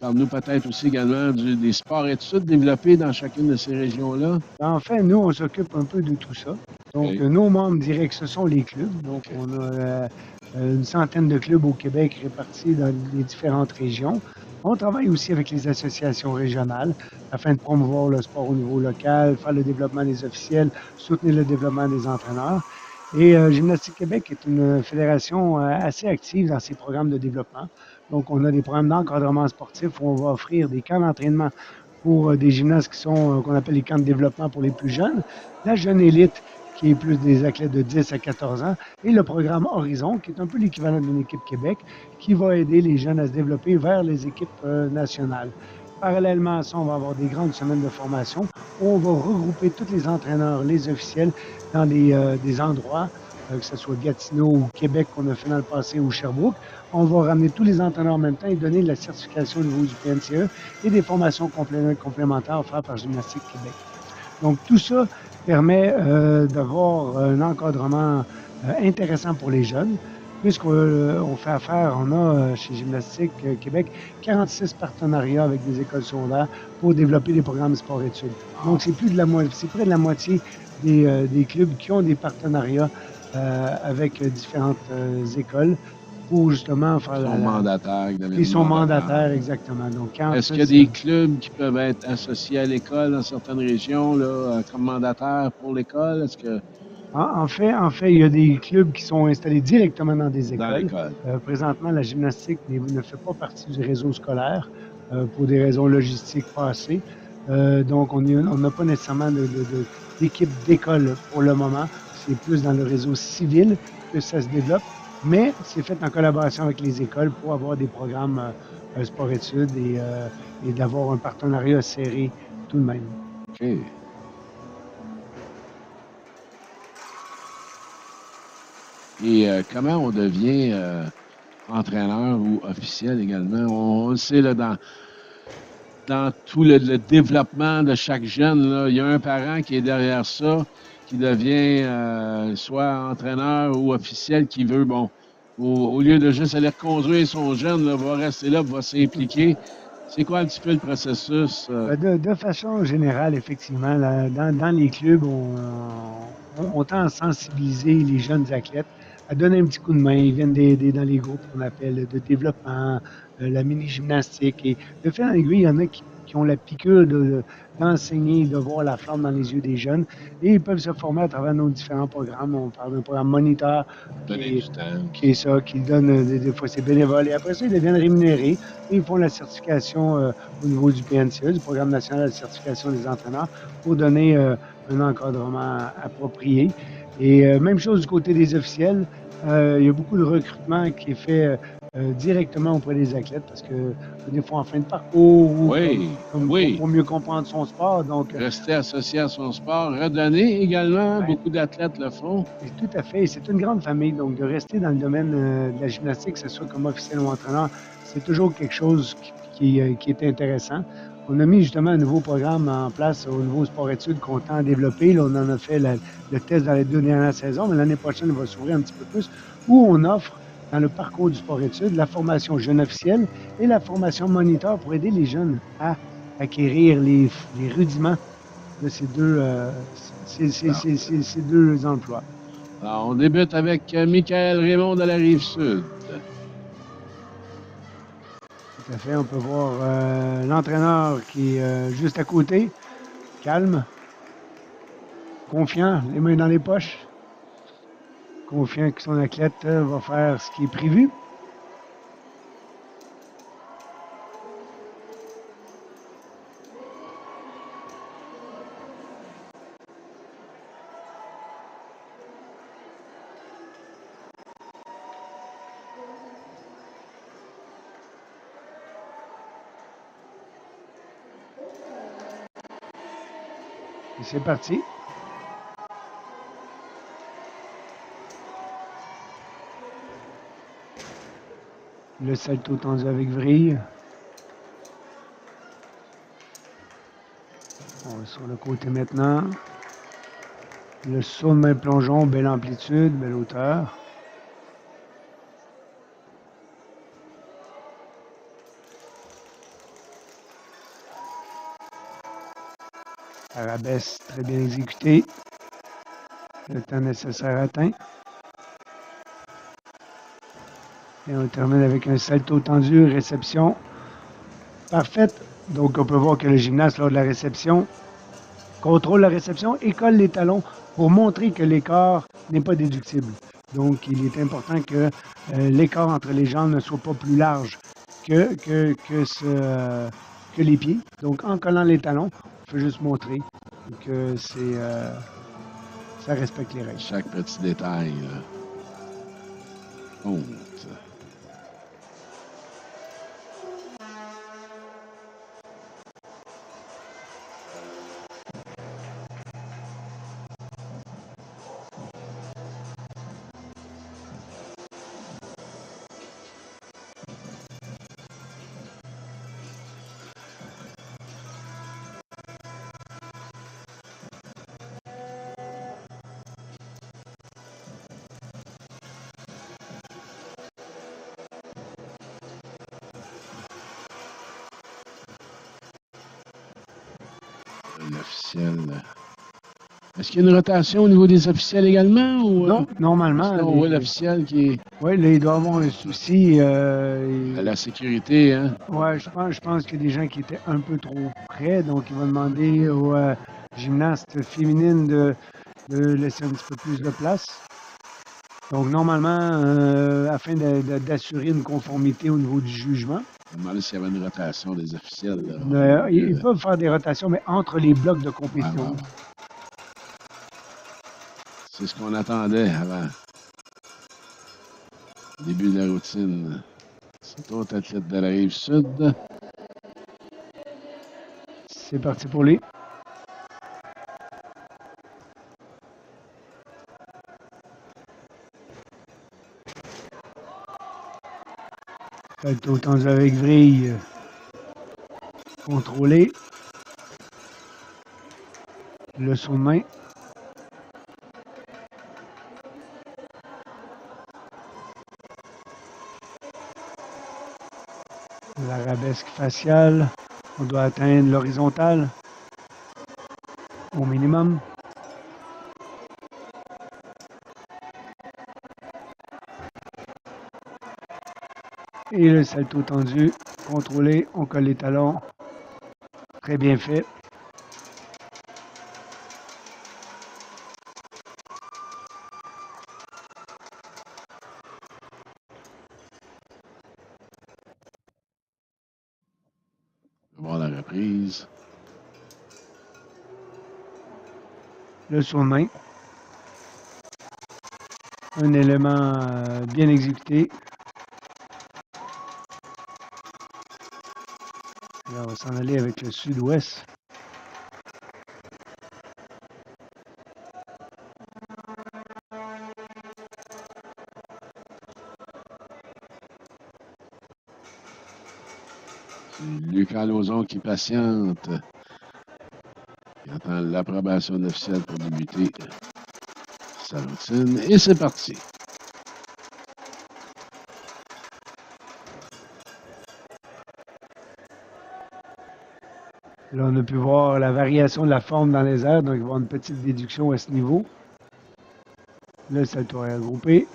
Parle-nous peut-être aussi également des sports-études développés dans chacune de ces régions-là. En fait, nous, on s'occupe un peu de tout ça. Donc, nos membres directs, ce sont les clubs. Donc, on a une centaine de clubs au Québec répartis dans les différentes régions. On travaille aussi avec les associations régionales afin de promouvoir le sport au niveau local, faire le développement des officiels, soutenir le développement des entraîneurs. Et Gymnastique Québec est une fédération assez active dans ses programmes de développement. Donc, on a des programmes d'encadrement sportif où on va offrir des camps d'entraînement pour des gymnastes qui sont, qu'on appelle les camps de développement pour les plus jeunes, la jeune élite qui est plus des athlètes de 10 à 14 ans, et le programme Horizon, qui est un peu l'équivalent d'une équipe Québec, qui va aider les jeunes à se développer vers les équipes nationales. Parallèlement à ça, on va avoir des grandes semaines de formation où on va regrouper tous les entraîneurs, les officiels, dans des endroits, que ce soit Gatineau ou Québec qu'on a fait dans le passé ou Sherbrooke. On va ramener tous les entraîneurs en même temps et donner de la certification au niveau du PNCE et des formations complémentaires offertes par Gymnastique Québec. Donc, tout ça permet d'avoir un encadrement intéressant pour les jeunes. Puisqu'on fait affaire, on a chez Gymnastique Québec 46 partenariats avec des écoles secondaires pour développer des programmes sport-études. Donc, c'est près de la moitié des clubs qui ont des partenariats avec différentes écoles pour justement faire Ils sont mandataires. Ils sont mandataires, exactement. Est-ce qu'il y a des clubs qui peuvent être associés à l'école dans certaines régions, là, comme mandataires pour l'école? Est-ce que... En fait, il y a des clubs qui sont installés directement dans des écoles. Dans l'école. Présentement, la gymnastique ne fait pas partie du réseau scolaire pour des raisons logistiques passées. Donc, on n'a pas nécessairement d'équipe d'école pour le moment. C'est plus dans le réseau civil que ça se développe. Mais c'est fait en collaboration avec les écoles pour avoir des programmes sport-études et d'avoir un partenariat serré tout de même. OK. Et comment on devient entraîneur ou officiel également? On le sait, là, dans tout le développement de chaque jeune, là, il y a un parent qui est derrière ça, qui devient soit entraîneur ou officiel, qui veut, bon, au lieu de juste aller reconduire son jeune, là, va rester là, va s'impliquer. C'est quoi un petit peu le processus? De façon générale, effectivement, là, dans les clubs, on tend à sensibiliser les jeunes athlètes, à donner un petit coup de main. Ils viennent d'aider dans les groupes qu'on appelle de développement, la mini-gymnastique. Et de fait en aiguille, il y en a qui ont la piqûre d'enseigner, de voir la flamme dans les yeux des jeunes. Et ils peuvent se former à travers nos différents programmes. On parle d'un programme moniteur Donner du temps. qui est ça, qui donne des fois c'est bénévole. Et après ça, ils deviennent rémunérés et ils font la certification au niveau du PNCE, du Programme national de certification des entraîneurs, pour donner un encadrement approprié. Et même chose du côté des officiels, il y a beaucoup de recrutement qui est fait directement auprès des athlètes parce que des fois en fin de parcours ou Oui, oui. pour mieux comprendre son sport. Donc, Rester associé à son sport, redonner également, ben, beaucoup d'athlètes le font. et tout à fait. C'est une grande famille. Donc, de rester dans le domaine de la gymnastique, que ce soit comme officiel ou entraîneur, c'est toujours quelque chose qui est intéressant. On a mis justement un nouveau programme en place au niveau sport-études qu'on tend à développer. Là, on en a fait le test dans les 2 dernières saisons, mais l'année prochaine, il va s'ouvrir un petit peu plus, où on offre dans le parcours du sport-études la formation jeune officielle et la formation moniteur pour aider les jeunes à acquérir les rudiments de Alors, ces deux emplois. on débute avec Michael Raymond de la Rive-Sud. Tout à fait. On peut voir l'entraîneur qui est juste à côté, calme, confiant, les mains dans les poches, confiant que son athlète va faire ce qui est prévu. Et c'est parti. Le salto tendu avec vrille. On va sur le côté maintenant. Le saut de main plongeon, belle amplitude, belle hauteur. Arabesque très bien exécuté. Le temps nécessaire atteint. Et on termine avec un salto tendu, réception parfaite. Donc on peut voir que le gymnaste, lors de la réception, contrôle la réception et colle les talons pour montrer que l'écart n'est pas déductible. Donc, il est important que l'écart entre les jambes ne soit pas plus large que les pieds. Donc, en collant les talons, on peut juste montrer que ça respecte les règles. Chaque petit détail compte. Officiel. Est-ce qu'il y a une rotation au niveau des officiels également? Ou, non, normalement. sinon, on voit l'officiel qui est oui, là, il doit avoir un souci. à la sécurité. Hein? Oui, je pense qu'il y a des gens qui étaient un peu trop près. Donc, il va demander aux gymnastes féminines de laisser un petit peu plus de place. Donc, normalement, afin d'assurer une conformité au niveau du jugement. Je me demandais s'il y avait une rotation des officiels. Ils peuvent faire des rotations, mais entre les blocs de compétition. C'est ce qu'on attendait avant. Début de la routine. C'est autre athlète de la Rive-Sud. C'est parti pour lui. Salto tendu avec vrille. Contrôlé. Le saut de main. L'arabesque faciale. On doit atteindre l'horizontale au minimum. Et le salto tendu, contrôlé, on colle les talons. Très bien fait. On va voir la reprise. Le saut de main. Un élément bien exécuté. Alors, on va s'en aller avec le sud-ouest. Lucas Lauzon qui patiente. Il attend l'approbation de l'officiel pour débuter sa routine. Et c'est parti. Là, on a pu voir la variation de la forme dans les airs, donc il va y avoir une petite déduction à ce niveau. Le salto est regroupé.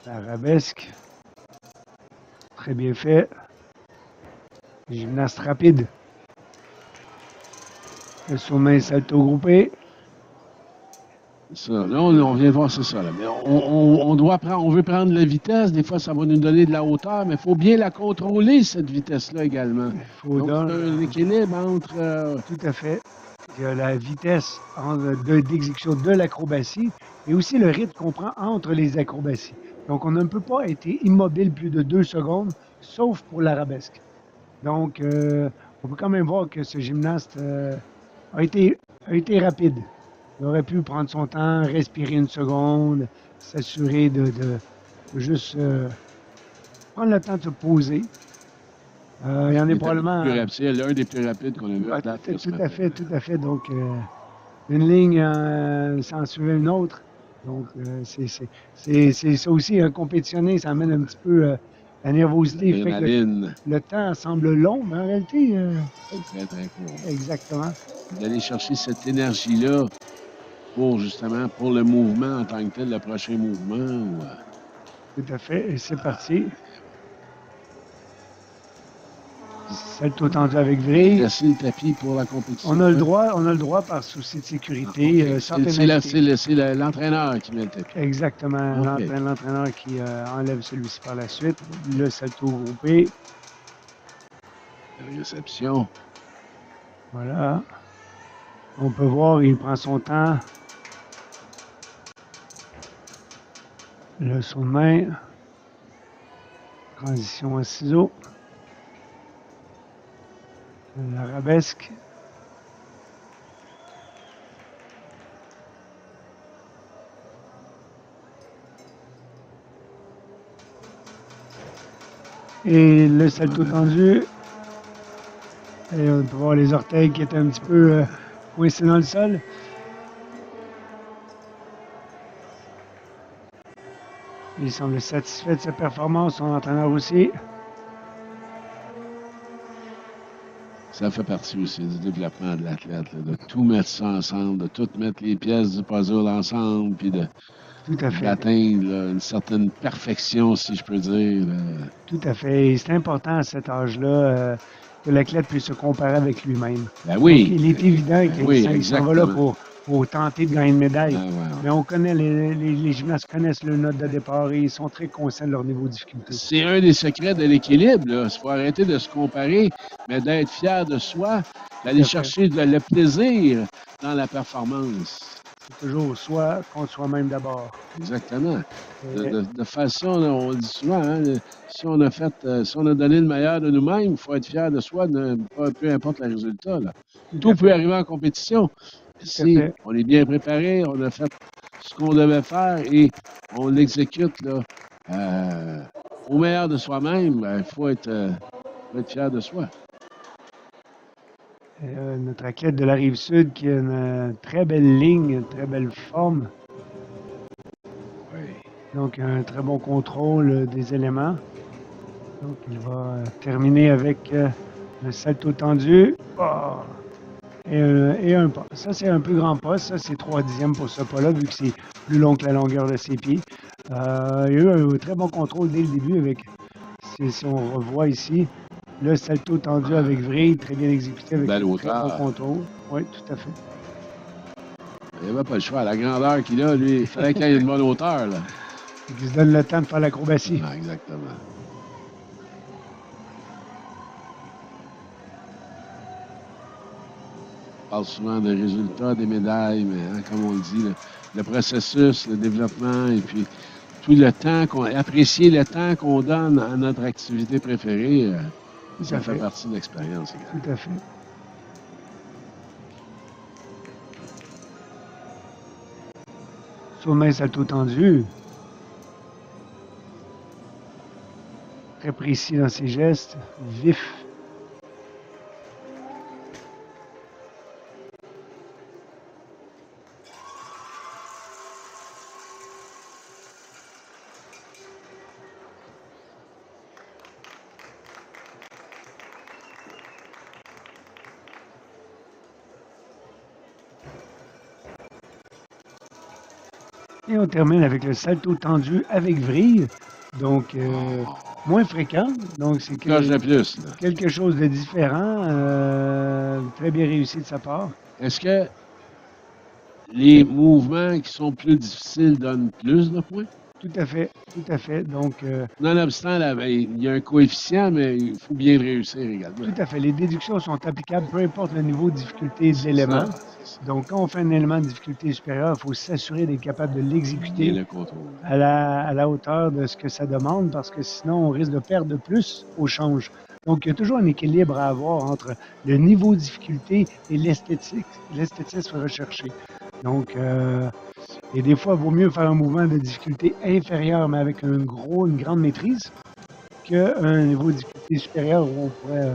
L'arabesque. Très bien fait. Gymnaste rapide. Le saut de main salto groupé. Ça, là, on vient voir, c'est ça. Là. Mais on doit prendre, on veut prendre la vitesse. Des fois, ça va nous donner de la hauteur, mais il faut bien la contrôler, cette vitesse-là également. Il faut donc, c'est un équilibre entre... Tout à fait. Il y a la vitesse d'exécution de l'acrobatie et aussi le rythme qu'on prend entre les acrobaties. Donc, on ne peut pas être immobile plus de 2 secondes, sauf pour l'arabesque. Donc, on peut quand même voir que ce gymnaste a été rapide. Il aurait pu prendre son temps, respirer une seconde, s'assurer de juste prendre le temps de se poser. Il y en a probablement... C'est l'un des plus rapides qu'on a vu. Tout à fait. Donc, une ligne s'en suivait une autre. Donc, c'est ça aussi, compétitionner, ça amène un petit peu la nervosité. Fait que le temps semble long, mais en réalité... c'est très court. Exactement. D'aller chercher cette énergie-là pour, justement, pour le mouvement en tant que tel, le prochain mouvement. Tout à fait. Et c'est parti. Salto tendu avec vrille. Laisser le tapis pour la compétition. On a le droit par souci de sécurité. C'est l'entraîneur qui met le tapis. Exactement. Okay. L'entraîneur qui enlève celui-ci par la suite. Le salto groupé. La réception. Voilà. On peut voir, il prend son temps. Le saut de main. Transition à ciseaux. L'arabesque. Et le salto tendu. Et on peut voir les orteils qui étaient un petit peu coincés dans le sol. Il semble satisfait de sa performance, son entraîneur aussi. Ça fait partie aussi du développement de l'athlète, de tout mettre ça ensemble, de tout mettre les pièces du puzzle ensemble, puis d'atteindre une certaine perfection, si je peux dire. Tout à fait. Et c'est important à cet âge-là que l'athlète puisse se comparer avec lui-même. Ben oui. Donc, il est évident qu'il s'en va là pour tenter de gagner une médaille. Mais on connaît, les gymnastes connaissent le note de départ et ils sont très conscients de leur niveau de difficulté. C'est un des secrets de l'équilibre. Il faut arrêter de se comparer, mais d'être fier de soi, d'aller chercher le plaisir dans la performance. C'est toujours soi contre soi-même d'abord. Exactement. Et, De faire ça, on le dit souvent, hein, si on a si on a donné le meilleur de nous-mêmes, il faut être fier de soi, peu importe le résultat. Là. tout Tout à peut fait, arriver en compétition. tout à Si fait. on est bien préparé, on a fait ce qu'on devait faire et on l'exécute là, au meilleur de soi-même, il faut être fier de soi. Notre athlète de la Rive-Sud qui a une très belle ligne, une très belle forme. Oui. Donc, un très bon contrôle des éléments. Donc, il va terminer avec le salto tendu. Oh! Et un pas. Ça, c'est un plus grand pas. Ça, c'est 3/10 pour ce pas-là, vu que c'est plus long que la longueur de ses pieds. Il y a eu un très bon contrôle dès le début avec, si on revoit ici, le salto tendu avec vrille, très bien exécuté Une avec belle un très bon hauteur. contrôle. Oui, tout à fait. Il n'y avait pas le choix. À la grandeur qu'il a, lui, il fallait qu'il ait une bonne hauteur. Là. Il se donne le temps de faire l'acrobatie. Ah, exactement. On parle souvent des résultats, des médailles, mais hein, comme on le dit, le processus, le développement, et puis tout le temps apprécier le temps qu'on donne à notre activité préférée, ça fait partie de l'expérience également. Tout à fait. Sommet salto tendu. Très précis dans ses gestes, vif. Et on termine avec le salto tendu avec vrille. Donc, moins fréquent. Donc, c'est quelque chose de différent. Très bien réussi de sa part. Est-ce que les mouvements qui sont plus difficiles donnent plus de points? Tout à fait, tout à fait. Donc, nonobstant, il y a un coefficient, mais il faut bien le réussir également. Tout à fait. Les déductions sont applicables peu importe le niveau de difficulté de l'élément. Donc, quand on fait un élément de difficulté supérieure, il faut s'assurer d'être capable de l'exécuter à la hauteur de ce que ça demande, parce que sinon, on risque de perdre plus au change. Donc, il y a toujours un équilibre à avoir entre le niveau de difficulté et l'esthétisme recherché. Donc, et des fois, il vaut mieux faire un mouvement de difficulté inférieure, mais avec une grande maîtrise, qu'un niveau de difficulté supérieur où on pourrait...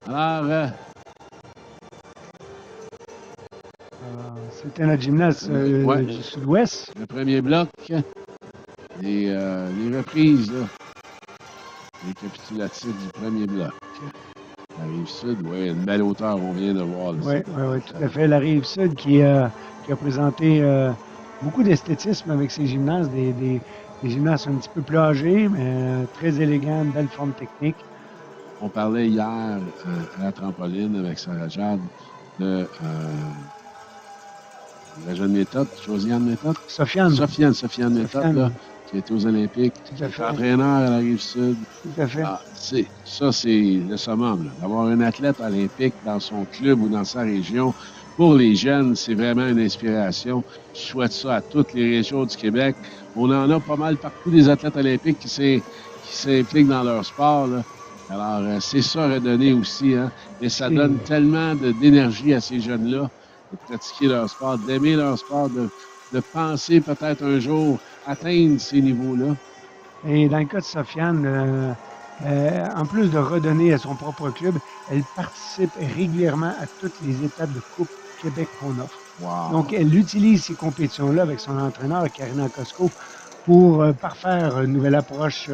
Alors, c'était notre gymnaste du Sud-Ouest. Le premier bloc, les reprises, là, les capitulatifs du premier bloc. La Rive-Sud, oui, une belle hauteur, on vient de voir. Oui, tout à fait. La Rive-Sud qui a présenté beaucoup d'esthétisme avec ses gymnastes, des gymnastes un petit peu plus âgés, mais très élégants, de belle forme technique. On parlait hier à la trampoline avec Sarah Jade de la jeune méthode, Josiane Méthode? Sofiane Méthode, là, qui était aux Olympiques, qui est entraîneur à la Rive-Sud. Tout à fait. Ça, c'est le summum. D'avoir un athlète olympique dans son club ou dans sa région, pour les jeunes, c'est vraiment une inspiration. Je souhaite ça à toutes les régions du Québec. On en a pas mal partout des athlètes olympiques qui s'impliquent dans leur sport. Là. Alors, c'est ça redonner aussi. Hein? Et ça donne tellement d'énergie à ces jeunes-là de pratiquer leur sport, d'aimer leur sport, de penser peut-être un jour atteindre ces niveaux-là. Et dans le cas de Sofiane, en plus de redonner à son propre club, elle participe régulièrement à toutes les étapes de Coupe Québec qu'on offre. Wow. Donc, elle utilise ces compétitions-là avec son entraîneur, Karina Cosco, pour parfaire une nouvelle approche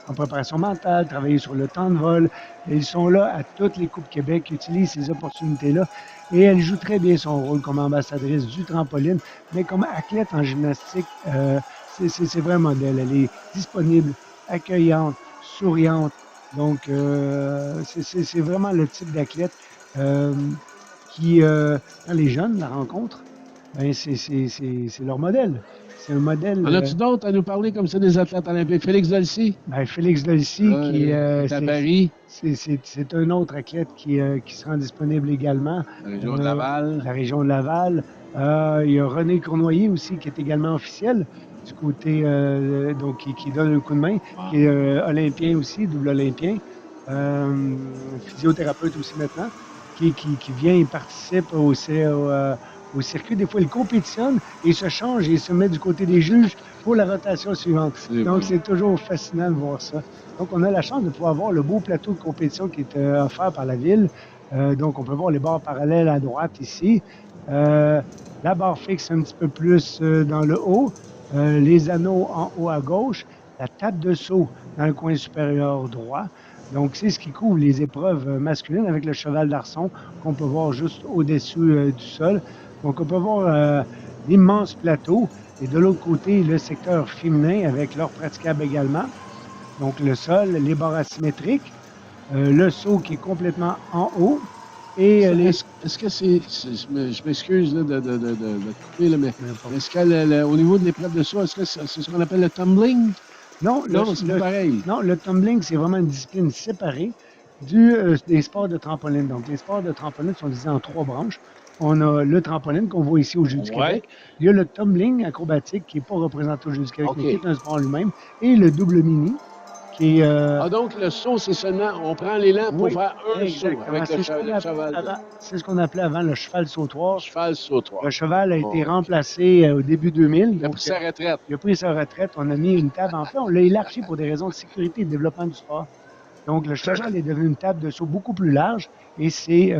en préparation mentale, travailler sur le temps de vol. Ils sont là à toutes les Coupes Québec, utilisent ces opportunités-là et elle joue très bien son rôle comme ambassadrice du trampoline, mais comme athlète en gymnastique, c'est vraiment un modèle. Elle est disponible, accueillante, souriante. Donc, c'est vraiment le type d'athlète qui, quand les jeunes la rencontrent, ben c'est leur modèle. c'est un modèle. En as-tu d'autres à nous parler comme ça des athlètes olympiques? Félix Dolcy? Ben, Félix Dolcy, qui est à Paris. c'est un autre athlète qui sera disponible également. La région de Laval. La région de Laval. Il y a René Cournoyer aussi, qui est également officiel du côté, donc qui donne un coup de main, qui est olympien aussi, double olympien, physiothérapeute aussi maintenant, qui vient et participe au circuit. Des fois, il compétitionne et se change et se met du côté des juges pour la rotation suivante. Donc, c'est toujours fascinant de voir ça. Donc, on a la chance de pouvoir voir le beau plateau de compétition qui est offert par la ville. Donc, on peut voir les barres parallèles à droite ici. La barre fixe un petit peu plus dans le haut. Les anneaux en haut à gauche. La table de saut dans le coin supérieur droit. Donc, c'est ce qui couvre les épreuves masculines avec le cheval d'arçon qu'on peut voir juste au-dessus du sol. Donc, on peut voir l'immense plateau et de l'autre côté, le secteur féminin avec l'or praticable également. Donc, le sol, les barres asymétriques, le saut qui est complètement en haut. Et est-ce que je m'excuse de couper, là, mais est-ce qu'au niveau de l'épreuve de saut, est-ce que c'est ce qu'on appelle le tumbling? Non, c'est pas pareil. Non, le tumbling, c'est vraiment une discipline séparée des sports de trampoline. Donc, les sports de trampoline sont divisés en 3 branches. On a le trampoline qu'on voit ici au Jeux du Québec. Il y a le tumbling acrobatique qui n'est pas représenté au Jeux du Québec, mais qui est un sport lui-même. Et le double mini qui est... donc le saut, c'est seulement, on prend l'élan pour faire un saut avec le cheval. C'est ce qu'on appelait avant le cheval sautoir. Cheval sautoir. Le cheval a été remplacé au début 2000. Il a pris sa retraite. Il a pris sa retraite. On a mis une table. En fait, on l'a élargi pour des raisons de sécurité et de développement du sport. Donc, le cheval est devenu une table de saut beaucoup plus large et c'est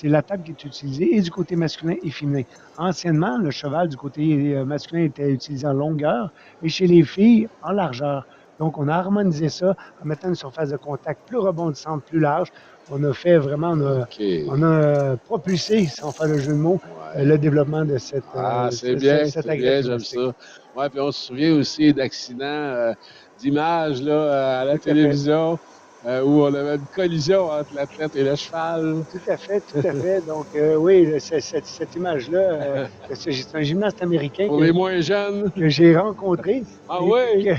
la table qui est utilisée et du côté masculin et féminin. Anciennement, le cheval du côté masculin était utilisé en longueur et chez les filles, en largeur. Donc, on a harmonisé ça en mettant une surface de contact plus rebondissante, plus large. On a fait vraiment, on a propulsé, sans faire le jeu de mots, le développement de cette c'est bien, j'aime ça. Oui, puis on se souvient aussi d'accidents, d'images à la télévision. Où on avait une collision entre l'athlète et le cheval. Tout à fait, tout à fait. Donc, oui, cette image-là, c'est un gymnaste américain pour les moins jeunes que j'ai rencontré. Ah oui?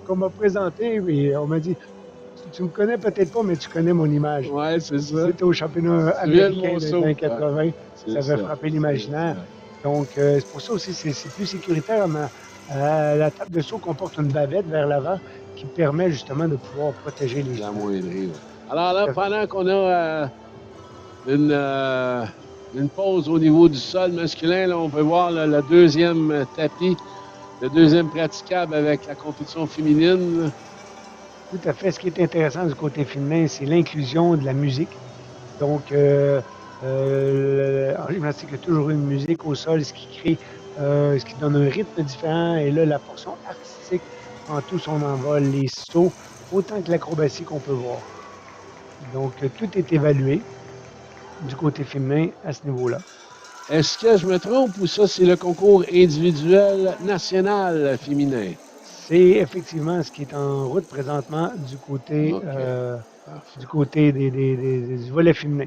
Qu'on m'a présenté, et on m'a dit, tu me connais peut-être pas, mais tu connais mon image. Oui, c'est ça. C'était au championnat américain des années 80. Ça avait frappé l'imaginaire. Donc, c'est pour ça aussi, c'est plus sécuritaire. La table de saut comporte une bavette vers l'avant qui permet justement de pouvoir protéger les gens. Alors là, pendant qu'on a une pause au niveau du sol masculin, là, on peut voir le deuxième tapis, le deuxième praticable avec la compétition féminine. Tout à fait. Ce qui est intéressant du côté féminin, c'est l'inclusion de la musique. Donc, en gymnastique, il y a toujours une musique au sol, ce qui donne un rythme différent. Et là, la portion artistique en tout son envol, les sauts, autant que l'acrobatie qu'on peut voir. Donc, tout est évalué du côté féminin à ce niveau-là. Est-ce que je me trompe ou ça, c'est le concours individuel national féminin? C'est effectivement ce qui est en route présentement du côté, du volet féminin.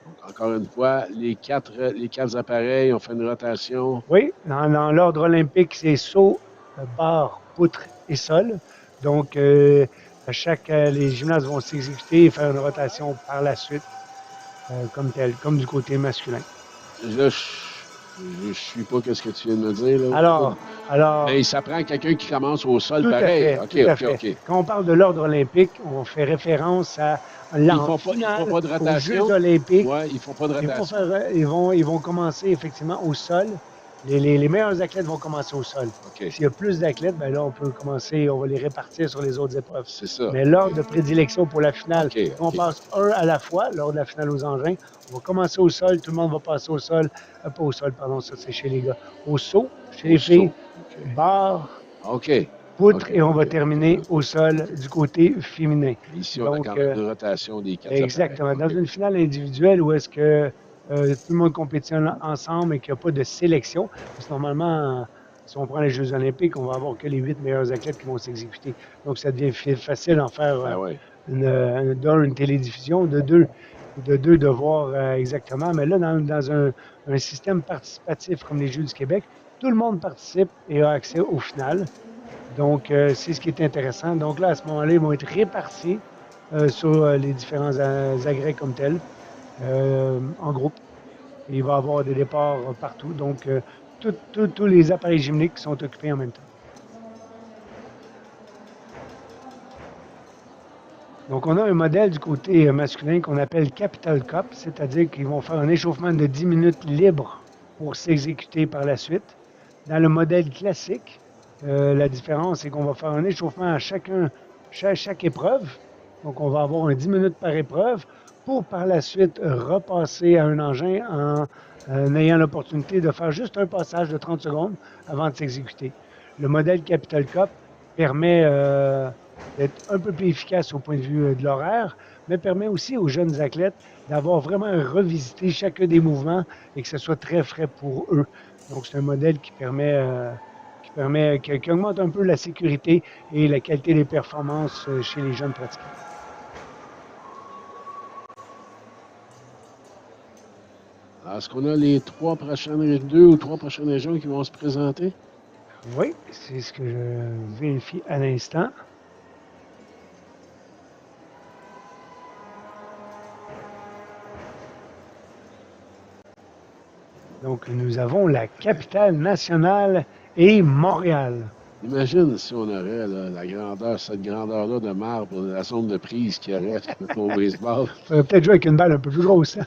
Donc, encore une fois, les quatre appareils ont fait une rotation. Oui, dans l'ordre olympique, c'est saut, barre, poutre et sol. Donc, les gymnastes vont s'exécuter et faire une rotation par la suite, comme du côté masculin. Là, je ne suis pas ce que tu viens de me dire. Là. Alors, mais ça prend quelqu'un qui commence au sol pareil. OK. Quand on parle de l'ordre olympique, on fait référence à ils font pas de rotation. Aux Jeux olympiques. Oui, ils font pas de rotation. Ils vont commencer effectivement au sol. Les meilleurs athlètes vont commencer au sol. Okay. S'il y a plus d'athlètes, ben là, on va les répartir sur les autres épreuves. C'est ça. Mais l'ordre de prédilection pour la finale, on passe un à la fois, lors de la finale aux engins. On va commencer au sol, tout le monde va passer au sol. Pas au sol, pardon, ça c'est chez les gars. Au saut, chez les filles, barre, poutre, et on va terminer au sol du côté féminin. Ici, on a quand même une rotation des quatre. Exactement. Dans une finale individuelle où est-ce que tout le monde compétitionne ensemble et qu'il n'y a pas de sélection. Parce que normalement, si on prend les Jeux olympiques, on va avoir que les 8 meilleurs athlètes qui vont s'exécuter. Donc, ça devient facile d'en faire une télédiffusion, de deux de voir exactement. Mais là, dans un système participatif comme les Jeux du Québec, tout le monde participe et a accès au final. Donc, c'est ce qui est intéressant. Donc là, à ce moment-là, ils vont être répartis sur les différents agrès comme tels, en groupe. Et il va y avoir des départs partout. Donc, tous les appareils gymniques sont occupés en même temps. Donc, on a un modèle du côté masculin qu'on appelle Capital Cup, c'est-à-dire qu'ils vont faire un échauffement de 10 minutes libre pour s'exécuter par la suite. Dans le modèle classique, la différence, c'est qu'on va faire un échauffement à chaque épreuve. Donc, on va avoir un 10 minutes par épreuve pour par la suite repasser à un engin en ayant l'opportunité de faire juste un passage de 30 secondes avant de s'exécuter. Le modèle Capital Cup permet d'être un peu plus efficace au point de vue de l'horaire, mais permet aussi aux jeunes athlètes d'avoir vraiment revisité chacun des mouvements et que ce soit très frais pour eux. Donc, c'est un modèle qui augmente un peu la sécurité et la qualité des performances chez les jeunes pratiquants. Est-ce qu'on a les deux ou trois prochaines régions qui vont se présenter? Oui, c'est ce que je vérifie à l'instant. Donc, nous avons la capitale nationale et Montréal. Imagine si on aurait là, cette grandeur-là de marbre, la zone de prise qu'il y aurait au baseball. Il faudrait peut-être jouer avec une balle un peu plus grosse.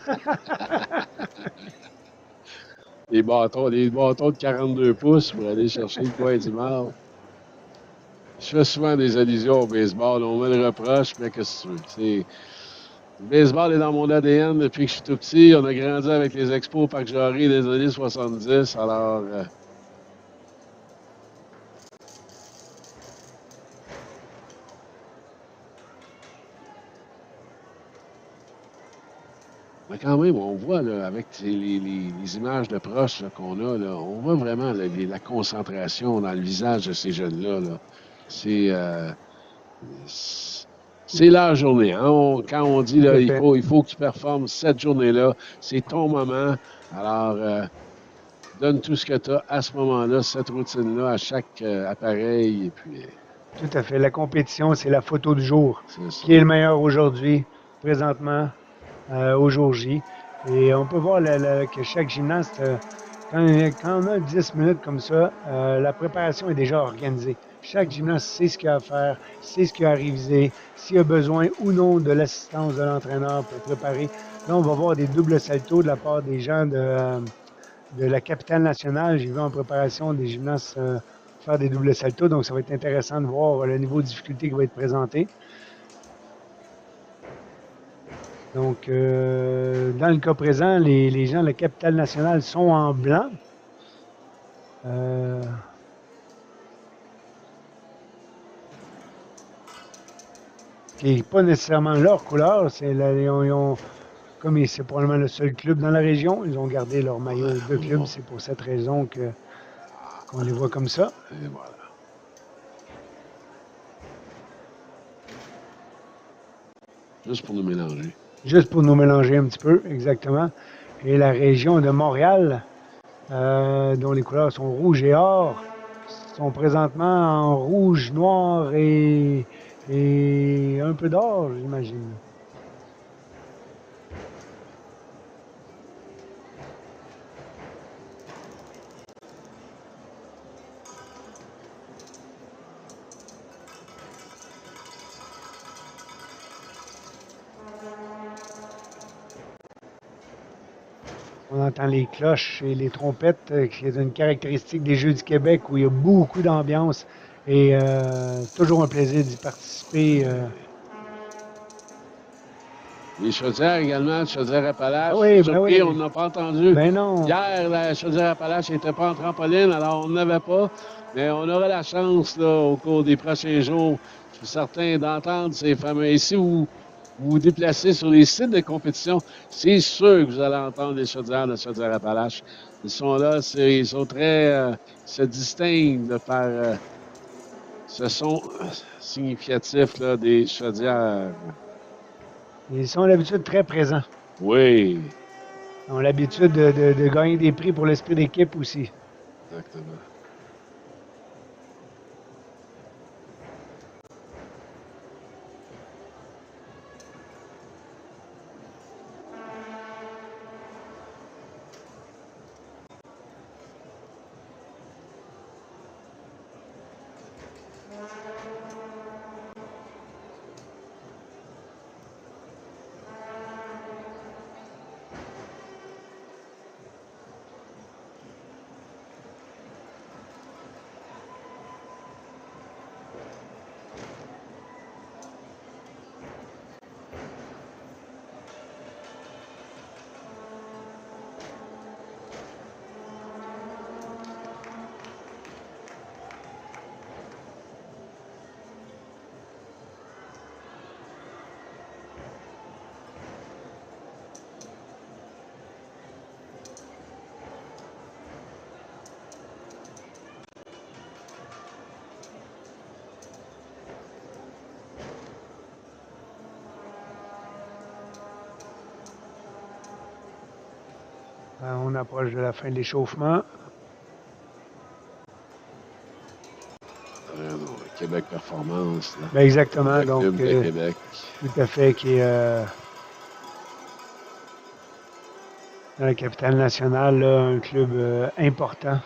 Les bâtons de 42 pouces pour aller chercher le coin du marbre. Je fais souvent des allusions au baseball. On me le reproche, mais qu'est-ce que tu veux? Le baseball est dans mon ADN depuis que je suis tout petit. On a grandi avec les expos au Parc Jarry des années 70. Alors, mais quand même, on voit là, avec les images de proches qu'on a, là, on voit vraiment là, la concentration dans le visage de ces jeunes-là. Là. C'est la journée. Hein? Quand on dit là, il faut qu'ils performent cette journée-là, c'est ton moment. Alors, donne tout ce que tu as à ce moment-là, cette routine-là, à chaque appareil. Et puis, tout à fait. La compétition, c'est la photo du jour. Qui est le meilleur aujourd'hui, présentement, au jour J. Et on peut voir que chaque gymnaste, quand on a 10 minutes comme ça, la préparation est déjà organisée. Chaque gymnaste sait ce qu'il a à faire, sait ce qu'il a à réviser, s'il a besoin ou non de l'assistance de l'entraîneur pour préparer. Là, on va voir des doubles saltos de la part des gens de la capitale nationale. J'ai vu en préparation des gymnastes faire des doubles saltos, donc ça va être intéressant de voir le niveau de difficulté qui va être présenté. Donc, dans le cas présent, les gens de la capitale nationale sont en blanc. Qui n'est pas nécessairement leur couleur. Comme c'est probablement le seul club dans la région, ils ont gardé leur maillot de club. C'est pour cette raison qu'on les voit comme ça. Et voilà. Juste pour nous mélanger. Juste pour nous mélanger un petit peu, exactement. Et la région de Montréal, dont les couleurs sont rouge et or, sont présentement en rouge, noir et un peu d'or, j'imagine. On entend les cloches et les trompettes, qui est une caractéristique des Jeux du Québec où il y a beaucoup d'ambiance et toujours un plaisir d'y participer. Les chaudières également, Chaudière-Appalaches. Oui, surpris, on n'a pas entendu. Ben non. Hier, la Chaudière-Appalaches n'était pas en trampoline, alors on n'avait pas. Mais on aura la chance, là, au cours des prochains jours, je suis certain, d'entendre ces fameux. Et si vous vous déplacez sur les sites de compétition, c'est sûr que vous allez entendre les chaudières de Chaudière-Appalaches. Ils sont là, ils sont très. Se distinguent de par ce son significatif là, des chaudières. Ils sont d'habitude très présents. Oui. Ils ont l'habitude de gagner des prix pour l'esprit d'équipe aussi. Exactement. On approche de la fin de l'échauffement. Québec Performance. Là. Ben exactement. Le donc, club de Québec. Tout à fait, qui est dans la capitale nationale, là, un club important.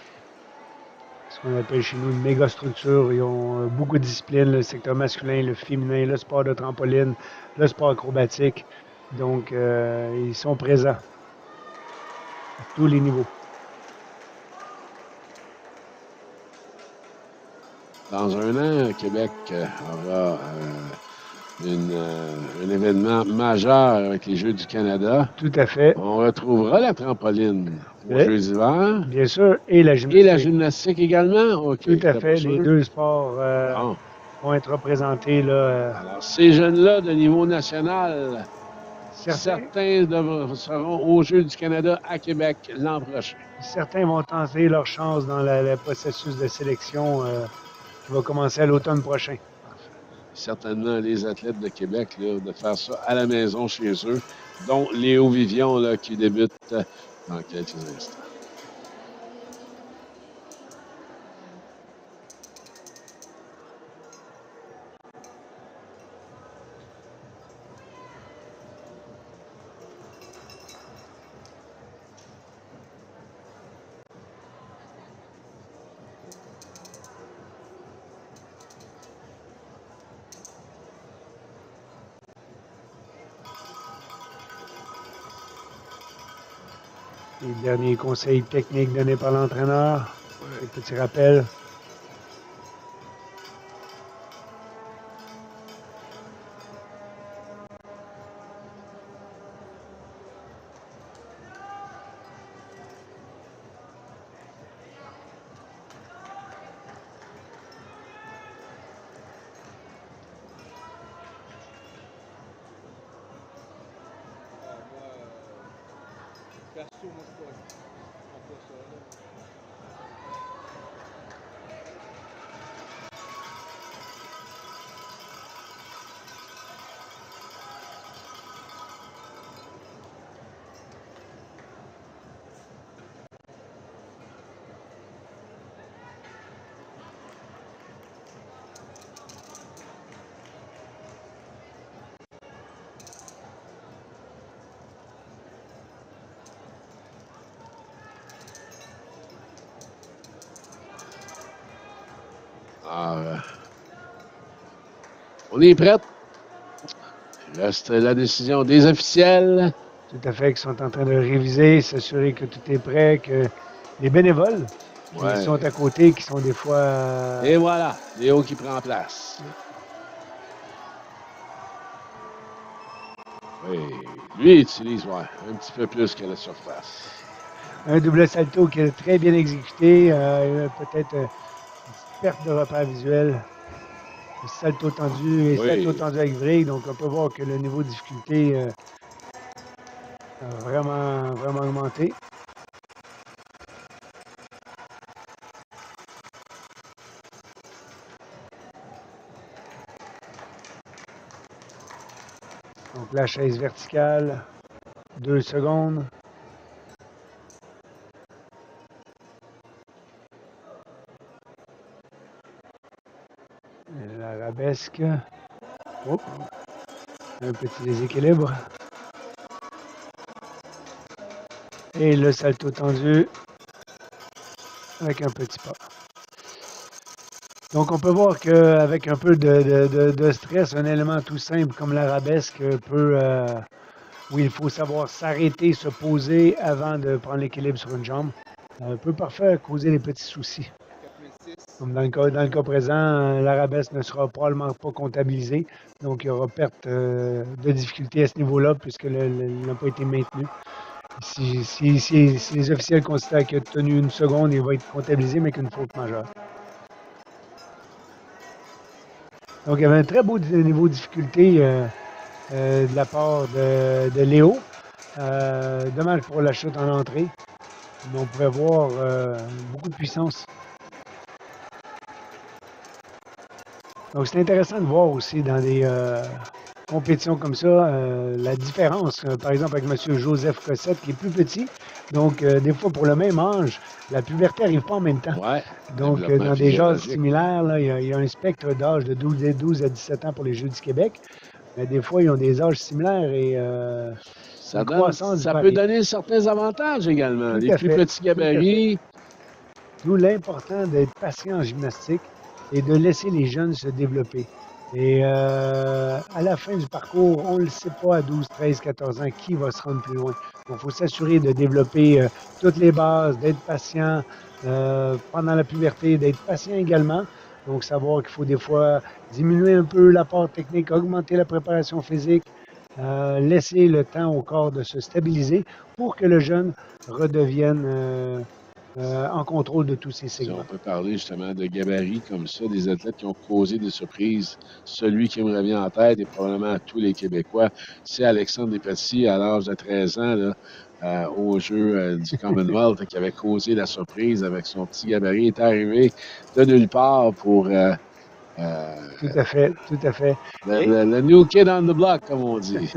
Ce qu'on appelle chez nous une méga structure. Ils ont beaucoup de disciplines, le secteur masculin, le féminin, le sport de trampoline, le sport acrobatique. Donc, ils sont présents à tous les niveaux. Dans un an, Québec aura un événement majeur avec les Jeux du Canada. Tout à fait. On retrouvera la trampoline aux Jeux d'hiver. Bien sûr, et la gymnastique. Et la gymnastique également? Okay, tout à fait. Les deux sports vont être représentés. Là, Alors, ces jeunes-là de niveau national, certains seront aux Jeux du Canada à Québec l'an prochain. Certains vont tenter leur chance dans le processus de sélection qui va commencer à l'automne prochain. Certainement, les athlètes de Québec, là, de faire ça à la maison chez eux, dont Léo Vivion là, qui débute dans quelques instants. Les derniers conseils techniques donnés par l'entraîneur. Un petit rappel. Perso, moi, je prends pas ça, là. Alors, on est prêt. Il reste la décision des officiels. Tout à fait, qui sont en train de réviser, s'assurer que tout est prêt, que les bénévoles qui sont à côté, qui sont des fois... Et voilà, Léo qui prend place. Oui, lui, il utilise un petit peu plus que la surface. Un double salto qui est très bien exécuté, peut-être une petite perte de repère visuel. Salto tendu et salto tendu avec brique, donc on peut voir que le niveau de difficulté a vraiment augmenté. Donc la chaise verticale, 2 secondes. L'arabesque. Oh, un petit déséquilibre. Et le salto tendu avec un petit pas. Donc on peut voir qu'avec un peu de stress, un élément tout simple comme l'arabesque peut, où il faut savoir s'arrêter, se poser avant de prendre l'équilibre sur une jambe, peut parfois causer des petits soucis. 4006. Comme dans le cas présent, l'arabesque ne sera probablement pas comptabilisé, donc il y aura perte de difficulté à ce niveau-là puisque n'a pas été maintenu. Si les officiels considèrent qu'il a tenu une seconde, il va être comptabilisé, mais qu'une faute majeure. Donc, il y avait un très beau niveau de difficulté de la part de Léo. Dommage pour la chute en entrée, mais on pouvait voir beaucoup de puissance. Donc, c'est intéressant de voir aussi dans des compétitions comme ça la différence. Par exemple, avec M. Joseph Cossette, qui est plus petit. Donc, des fois, pour le même âge, la puberté n'arrive pas en même temps. Ouais. Donc, dans des âges similaires, là, il y a un spectre d'âge de 12 à 17 ans pour les Jeux du Québec. Mais des fois, ils ont des âges similaires et ça peut donner certains avantages également. Tout les à plus fait. petits gabarits. D'où l'important d'être patient en gymnastique et de laisser les jeunes se développer. Et à la fin du parcours, on ne le sait pas à 12, 13, 14 ans qui va se rendre plus loin. Donc, il faut s'assurer de développer toutes les bases, d'être patient pendant la puberté, d'être patient également. Donc, savoir qu'il faut des fois diminuer un peu l'apport technique, augmenter la préparation physique, laisser le temps au corps de se stabiliser pour que le jeune redevienne en contrôle de tous ces segments. Si on peut parler justement de gabarits comme ça, des athlètes qui ont causé des surprises. Celui qui me revient en tête, et probablement à tous les Québécois, c'est Alexandre Despetit, à l'âge de 13 ans, là, aux Jeux du Commonwealth, qui avait causé la surprise avec son petit gabarit. Il est arrivé de nulle part pour... tout à fait, tout à fait. Le new kid on the block, comme on dit.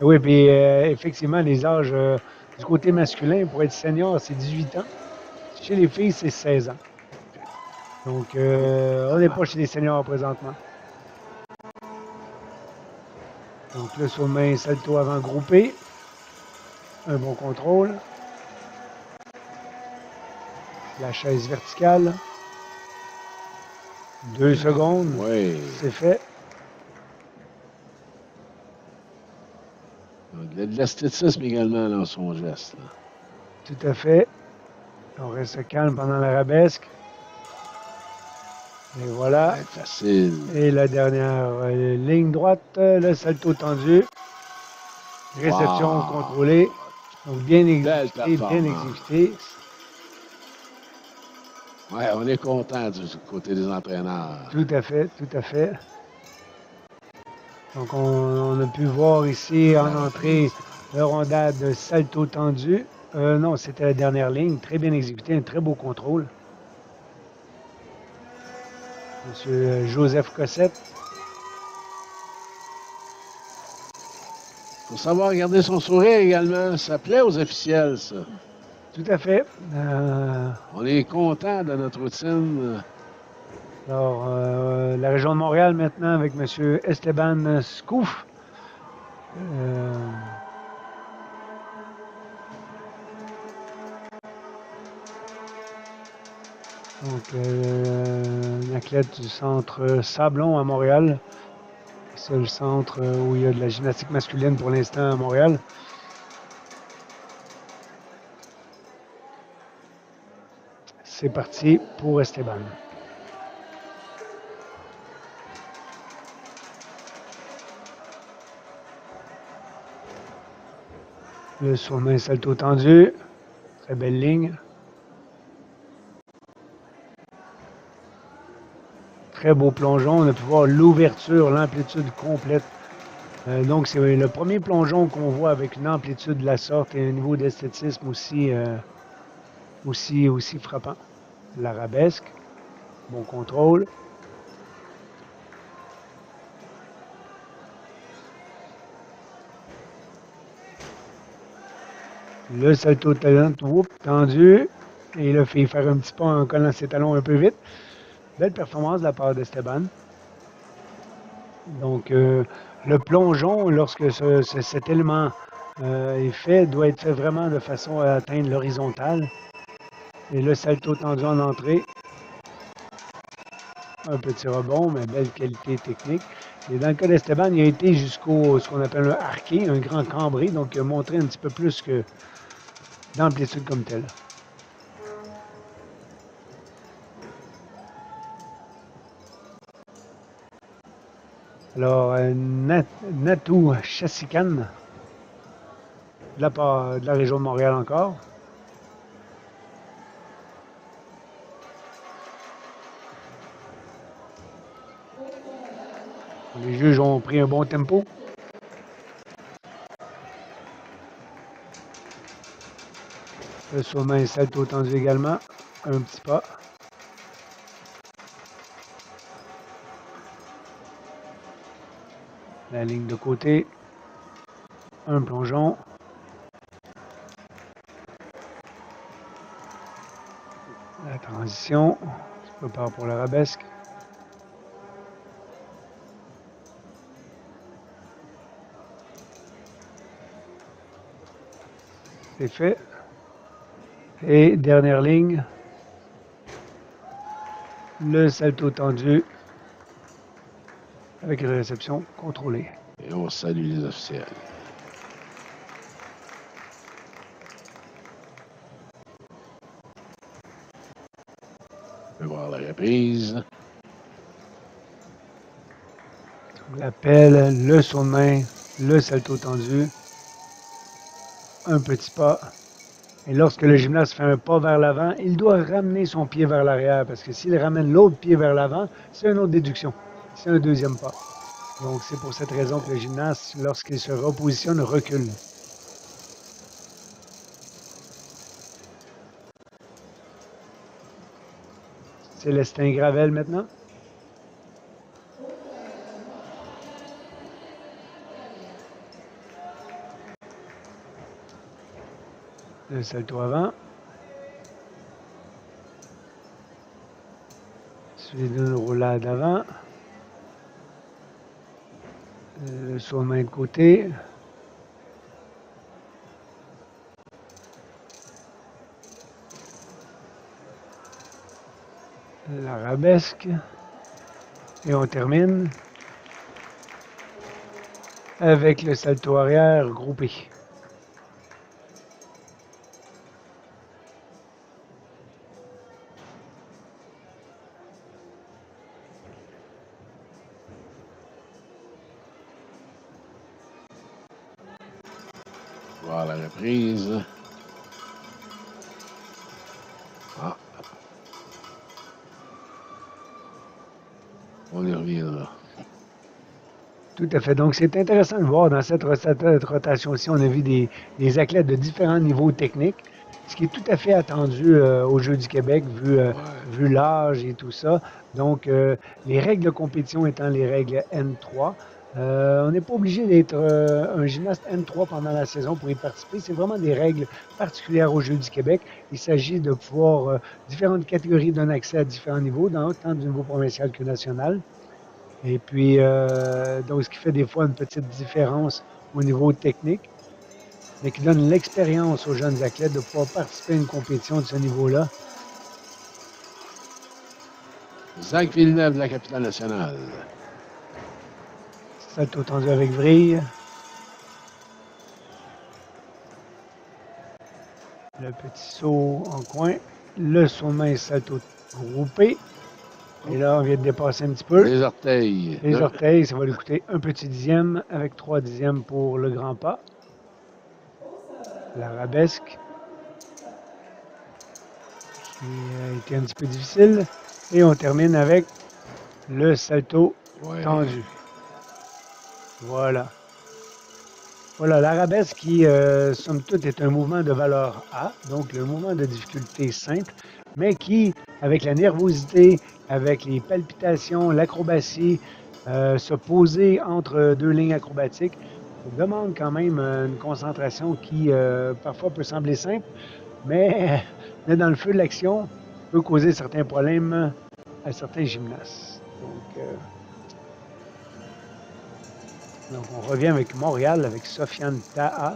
Oui, puis effectivement, les âges du côté masculin, pour être senior, c'est 18 ans. Chez les filles, c'est 16 ans. Donc, on n'est pas chez les seniors présentement. Donc là, sur le main, salto avant groupé. Un bon contrôle. La chaise verticale. 2 secondes. Oui. C'est fait. Il y a de l'esthétisme également dans son geste. Là. Tout à fait. On reste calme pendant l'arabesque. Et voilà. Ouais, facile. Et la dernière ligne droite, le salto tendu. Réception contrôlée. Donc bien exécuté, bien exécuté. Ouais, on est content du côté des entraîneurs. Tout à fait, tout à fait. Donc on a pu voir ici en entrée le rondade salto tendu. Non, c'était la dernière ligne. Très bien exécuté, un très beau contrôle. Monsieur Joseph Cossette. Il faut savoir garder son sourire également. Ça plaît aux officiels, ça. Tout à fait. On est content de notre routine. Alors, la région de Montréal maintenant avec M. Esteban Scouf. Donc, un athlète du centre Sablon à Montréal. C'est le centre où il y a de la gymnastique masculine pour l'instant à Montréal. C'est parti pour Esteban. Le sur-main salto tendu. Très belle ligne. Très beau plongeon. On a pu voir l'ouverture, l'amplitude complète. Donc, c'est le premier plongeon qu'on voit avec une amplitude de la sorte et un niveau d'esthétisme aussi frappant. L'arabesque. Bon contrôle. Le salto tendu. Et il a fait faire un petit pas en collant ses talons un peu vite. Belle performance de la part d'Esteban. Donc, le plongeon, lorsque cet élément est fait, doit être fait vraiment de façon à atteindre l'horizontale. Et le salto tendu en entrée, un petit rebond, mais belle qualité technique. Et dans le cas d'Esteban, il a été jusqu'au ce qu'on appelle un arqué, un grand cambré, donc il a montré un petit peu plus que d'amplitude comme telle. Alors, Natou Chassikan, de la région de Montréal encore. Les juges ont pris un bon tempo. Le sommet et salto tendu également. Un petit pas. La ligne de côté. Un plongeon. La transition. On se prépare pour l'arabesque. C'est fait. Et dernière ligne. Le salto tendu avec une réception contrôlée. Et on salue les officiels. On peut voir la reprise. L'appel, le saut de main, le salto tendu, un petit pas. Et lorsque le gymnaste fait un pas vers l'avant, il doit ramener son pied vers l'arrière parce que s'il ramène l'autre pied vers l'avant, c'est une autre déduction. C'est un deuxième pas. Donc c'est pour cette raison que le gymnaste, lorsqu'il se repositionne, recule. Célestin Gravel maintenant. Le salto avant. Suivi d'une roulade avant. Le saut de main de côté. L'arabesque. Et on termine avec le salto arrière groupé. Voir la reprise. Ah. On y reviendra. Tout à fait. Donc, c'est intéressant de voir dans cette rotation-ci, on a vu des athlètes de différents niveaux techniques, ce qui est tout à fait attendu aux Jeux du Québec, vu l'âge et tout ça. Donc, les règles de compétition étant les règles N3, on n'est pas obligé d'être un gymnaste N3 pendant la saison pour y participer. C'est vraiment des règles particulières aux Jeux du Québec. Il s'agit de pouvoir, différentes catégories donnent accès à différents niveaux, tant du niveau provincial que national. Et puis, donc, ce qui fait des fois une petite différence au niveau technique, mais qui donne l'expérience aux jeunes athlètes de pouvoir participer à une compétition de ce niveau-là. Zach Villeneuve de la capitale nationale. Salto tendu avec vrille. Le petit saut en coin. Le saut de main salto groupé. Et là, on vient de dépasser un petit peu. Les orteils. Les orteils, ça va lui coûter un petit dixième avec 3 dixièmes pour le grand pas. L'arabesque, qui a été un petit peu difficile. Et on termine avec le salto tendu. Voilà. Voilà, l'arabesque qui, somme toute, est un mouvement de valeur A, donc le mouvement de difficulté simple, mais qui, avec la nervosité, avec les palpitations, l'acrobatie, se poser entre deux lignes acrobatiques, demande quand même une concentration qui, parfois, peut sembler simple, mais dans le feu de l'action, peut causer certains problèmes à certains gymnastes. Donc, Donc, on revient avec Montréal, avec Sofiane Taha.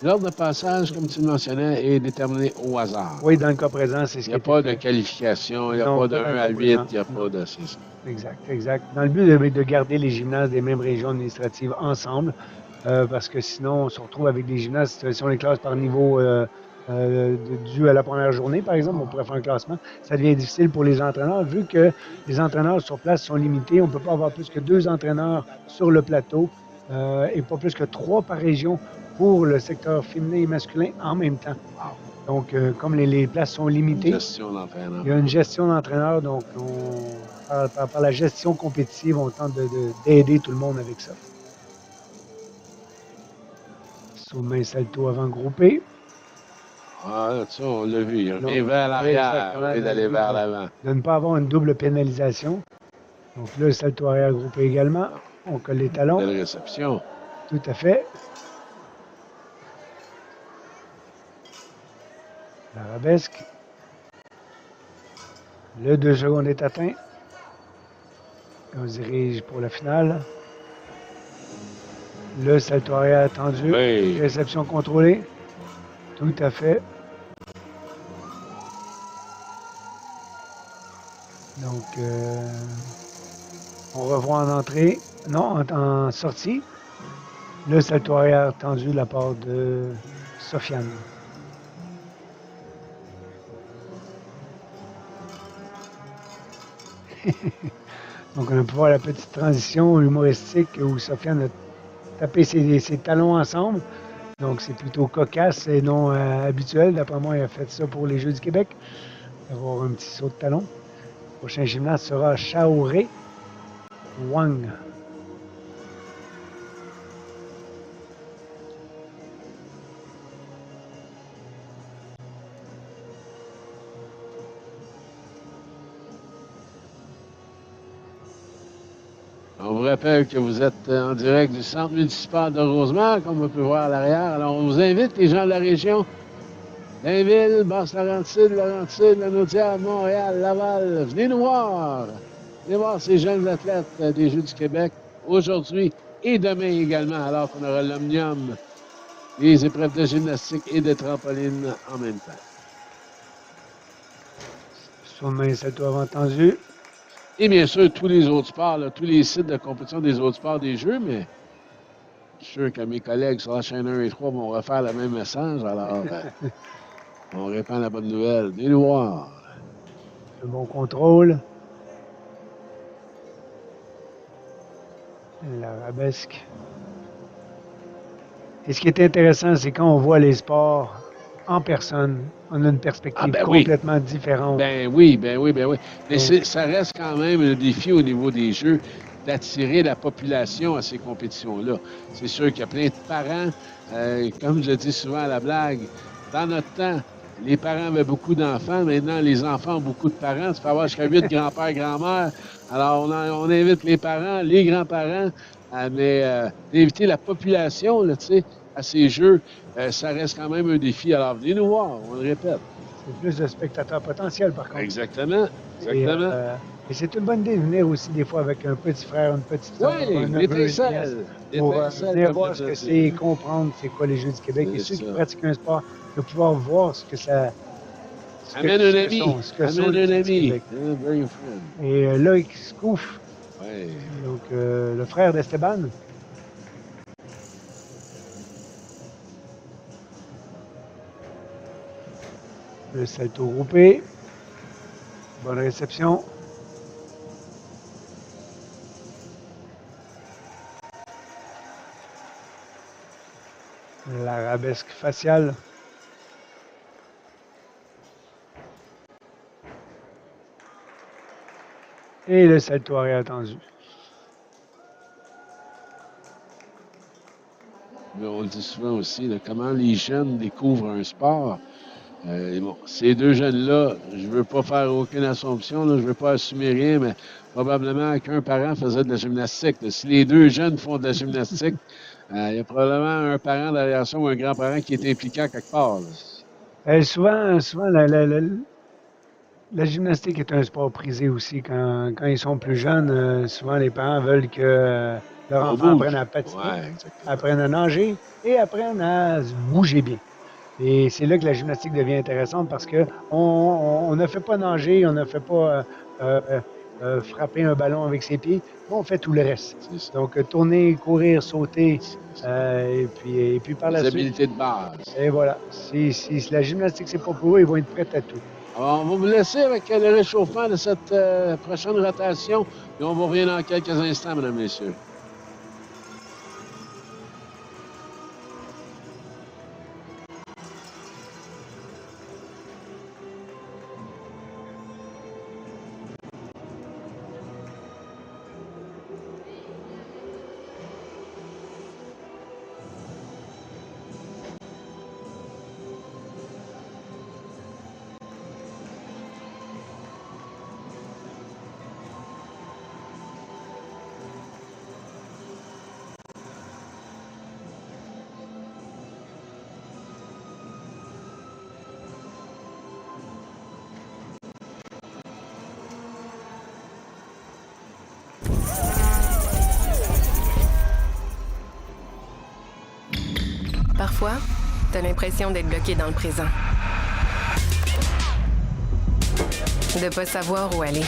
L'ordre de passage, comme tu le mentionnais, est déterminé au hasard. Oui, dans le cas présent, c'est Il ce n'y qui a a été pas de fait. qualification, il n'y a Non, pas de pas dans 1 le à cas 8, présent. il n'y a Non. pas de... C'est ça. Exact, exact. Dans le but de garder les gymnases des mêmes régions administratives ensemble, parce que sinon, on se retrouve avec des gymnases, si on les classe par niveau dû à la première journée, par exemple, on pourrait faire un classement, ça devient difficile pour les entraîneurs, vu que les entraîneurs sur place sont limités. On ne peut pas avoir plus que 2 entraîneurs sur le plateau et pas plus que 3 par région pour le secteur féminin et masculin en même temps. Wow. Donc, comme les places sont Une limitées, gestion d'entraîneur. il y a une gestion d'entraîneur, donc par la gestion compétitive, on tente d'aider tout le monde avec ça. Saut-main salto avant groupé. Ah, là, ça, on l'a vu. Il Là, revient vers l'arrière exactement, au lieu dans le d'aller but vers l'avant. de ne pas avoir une double pénalisation. Donc là, le salto arrière groupé également. On colle les talons. Belle réception. Tout à fait. L'arabesque. Le 2 secondes est atteint. On se dirige pour la finale. Le salto arrière tendu. Oui. Réception contrôlée. Tout à fait. Donc, on revoit en entrée. Non, en sortie. Le salto arrière tendu de la part de Sofiane. Donc, on a pu voir la petite transition humoristique où Sofiane a tapé ses talons ensemble. Donc, c'est plutôt cocasse et non habituel. D'après moi, il a fait ça pour les Jeux du Québec. Avoir un petit saut de talon. Le prochain gymnaste sera Shaoré Wang. On vous rappelle que vous êtes en direct du centre municipal de Rosemont, comme on peut voir à l'arrière. Alors, on vous invite, les gens de la région, Blainville, Basse-Laurentide, Laurentide, Lanaudière, Montréal, Laval. Venez nous voir. Venez voir ces jeunes athlètes des Jeux du Québec aujourd'hui et demain également, alors qu'on aura l'omnium, les épreuves de gymnastique et de trampoline en même temps. Saut-main salto avant tendu. Et bien sûr, tous les autres sports, là, tous les sites de compétition des autres sports des Jeux, mais je suis sûr que mes collègues sur la chaîne 1 et 3 vont refaire le même message. Alors, on répand la bonne nouvelle. Venez nous voir. Le bon contrôle. L'arabesque. Et ce qui est intéressant, c'est quand on voit les sports en personne, on a une perspective complètement différente. Ben oui, ben oui, ben oui. Mais ça reste quand même un défi au niveau des Jeux d'attirer la population à ces compétitions-là. C'est sûr qu'il y a plein de parents, comme je le dis souvent à la blague, dans notre temps, les parents avaient beaucoup d'enfants. Maintenant, les enfants ont beaucoup de parents. Tu peux avoir jusqu'à 8 grands-pères, grand-mères. Alors, on invite les parents, les grands-parents, d'inviter la population, là, tu sais, à ces Jeux. Ça reste quand même un défi. Alors, venez nous voir, on le répète. C'est plus de spectateurs potentiels, par contre. Exactement, exactement. Et c'est une bonne idée de venir aussi des fois avec un petit frère, une petite soeur, un neveu, pour venir voir ce que c'est, comprendre c'est quoi les Jeux du Québec. Et ceux qui pratiquent un sport, de pouvoir voir ce que ça... Amène un ami. Amène un ami. Et Loïc Scouf, ouais. Donc, le frère d'Esteban. Le salto groupé. Bonne réception. L'arabesque faciale. Et le salto arrière tendu. Mais on le dit souvent aussi, là, comment les jeunes découvrent un sport. Bon, ces deux jeunes-là, je ne veux pas faire aucune assumption, là, je ne veux pas assumer rien, mais probablement qu'un parent faisait de la gymnastique. Là. Si les deux jeunes font de la gymnastique, il y a probablement un parent derrière ça ou un grand-parent qui est impliqué quelque part. Souvent la gymnastique est un sport prisé aussi. Quand ils sont plus jeunes, souvent les parents veulent que Leurs On enfants bouge. apprennent à patiner, Ouais, exactement. apprennent à nager et apprennent à se bouger bien. Et c'est là que la gymnastique devient intéressante parce que on ne fait pas nager, on ne fait pas frapper un ballon avec ses pieds, mais on fait tout le reste. C'est ça. Donc, tourner, courir, sauter, C'est ça. et puis par la Les suite, habiletés de base. et voilà. Si la gymnastique, c'est pas pour eux, ils vont être prêts à tout. Alors, on va vous laisser avec le réchauffement de cette prochaine rotation et on vous revient dans quelques instants, mesdames, messieurs. Parfois, t'as l'impression d'être bloqué dans le présent. De pas savoir où aller.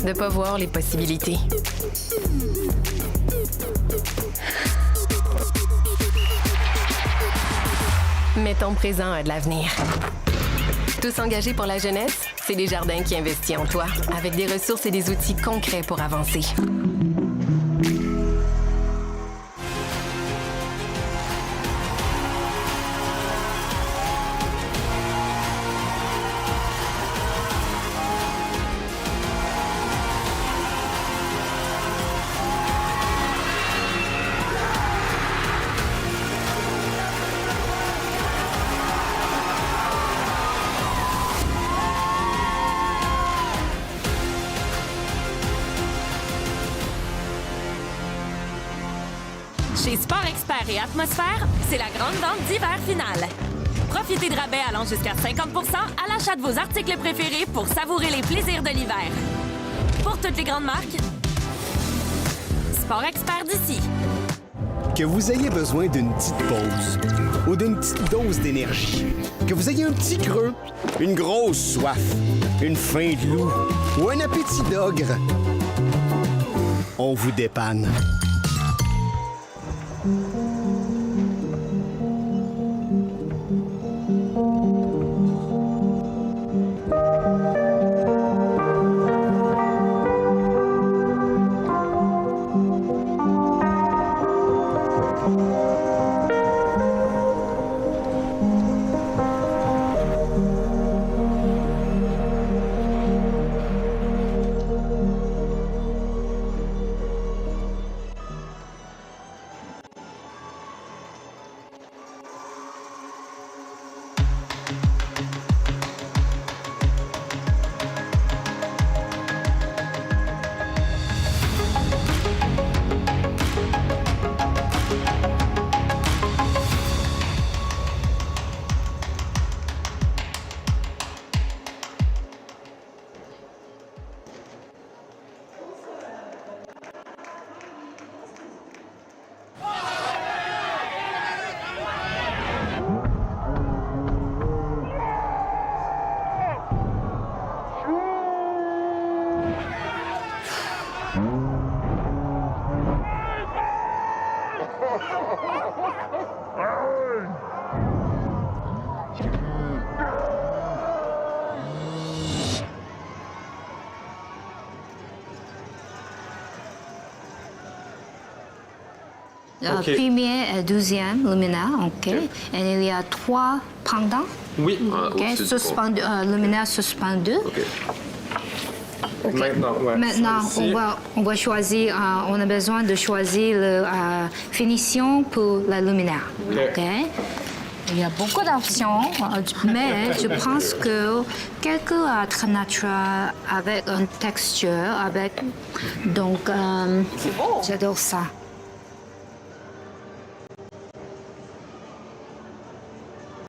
De pas voir les possibilités. Mais ton présent a de l'avenir. Tous engagés pour la jeunesse, c'est Desjardins qui investit en toi, avec des ressources et des outils concrets pour avancer. Chez Sport Expert et Atmosphère, c'est la grande vente d'hiver finale. Profitez de rabais allant jusqu'à 50 à l'achat de vos articles préférés pour savourer les plaisirs de l'hiver. Pour toutes les grandes marques, Sport Expert d'ici. Que vous ayez besoin d'une petite pause ou d'une petite dose d'énergie, que vous ayez un petit creux, une grosse soif, une faim de loup ou un appétit d'ogre, on vous dépanne. Okay. Premier et deuxième luminaire, OK. Et il y a 3 pendants. Oui. OK. Suspendu, luminaire suspendu. OK. Maintenant, ouais. Maintenant, on va choisir, on a besoin de choisir la finition pour la luminaire. OK. Il y a beaucoup d'options, mais je pense que quelque très naturel, avec une texture, avec... Donc, j'adore ça.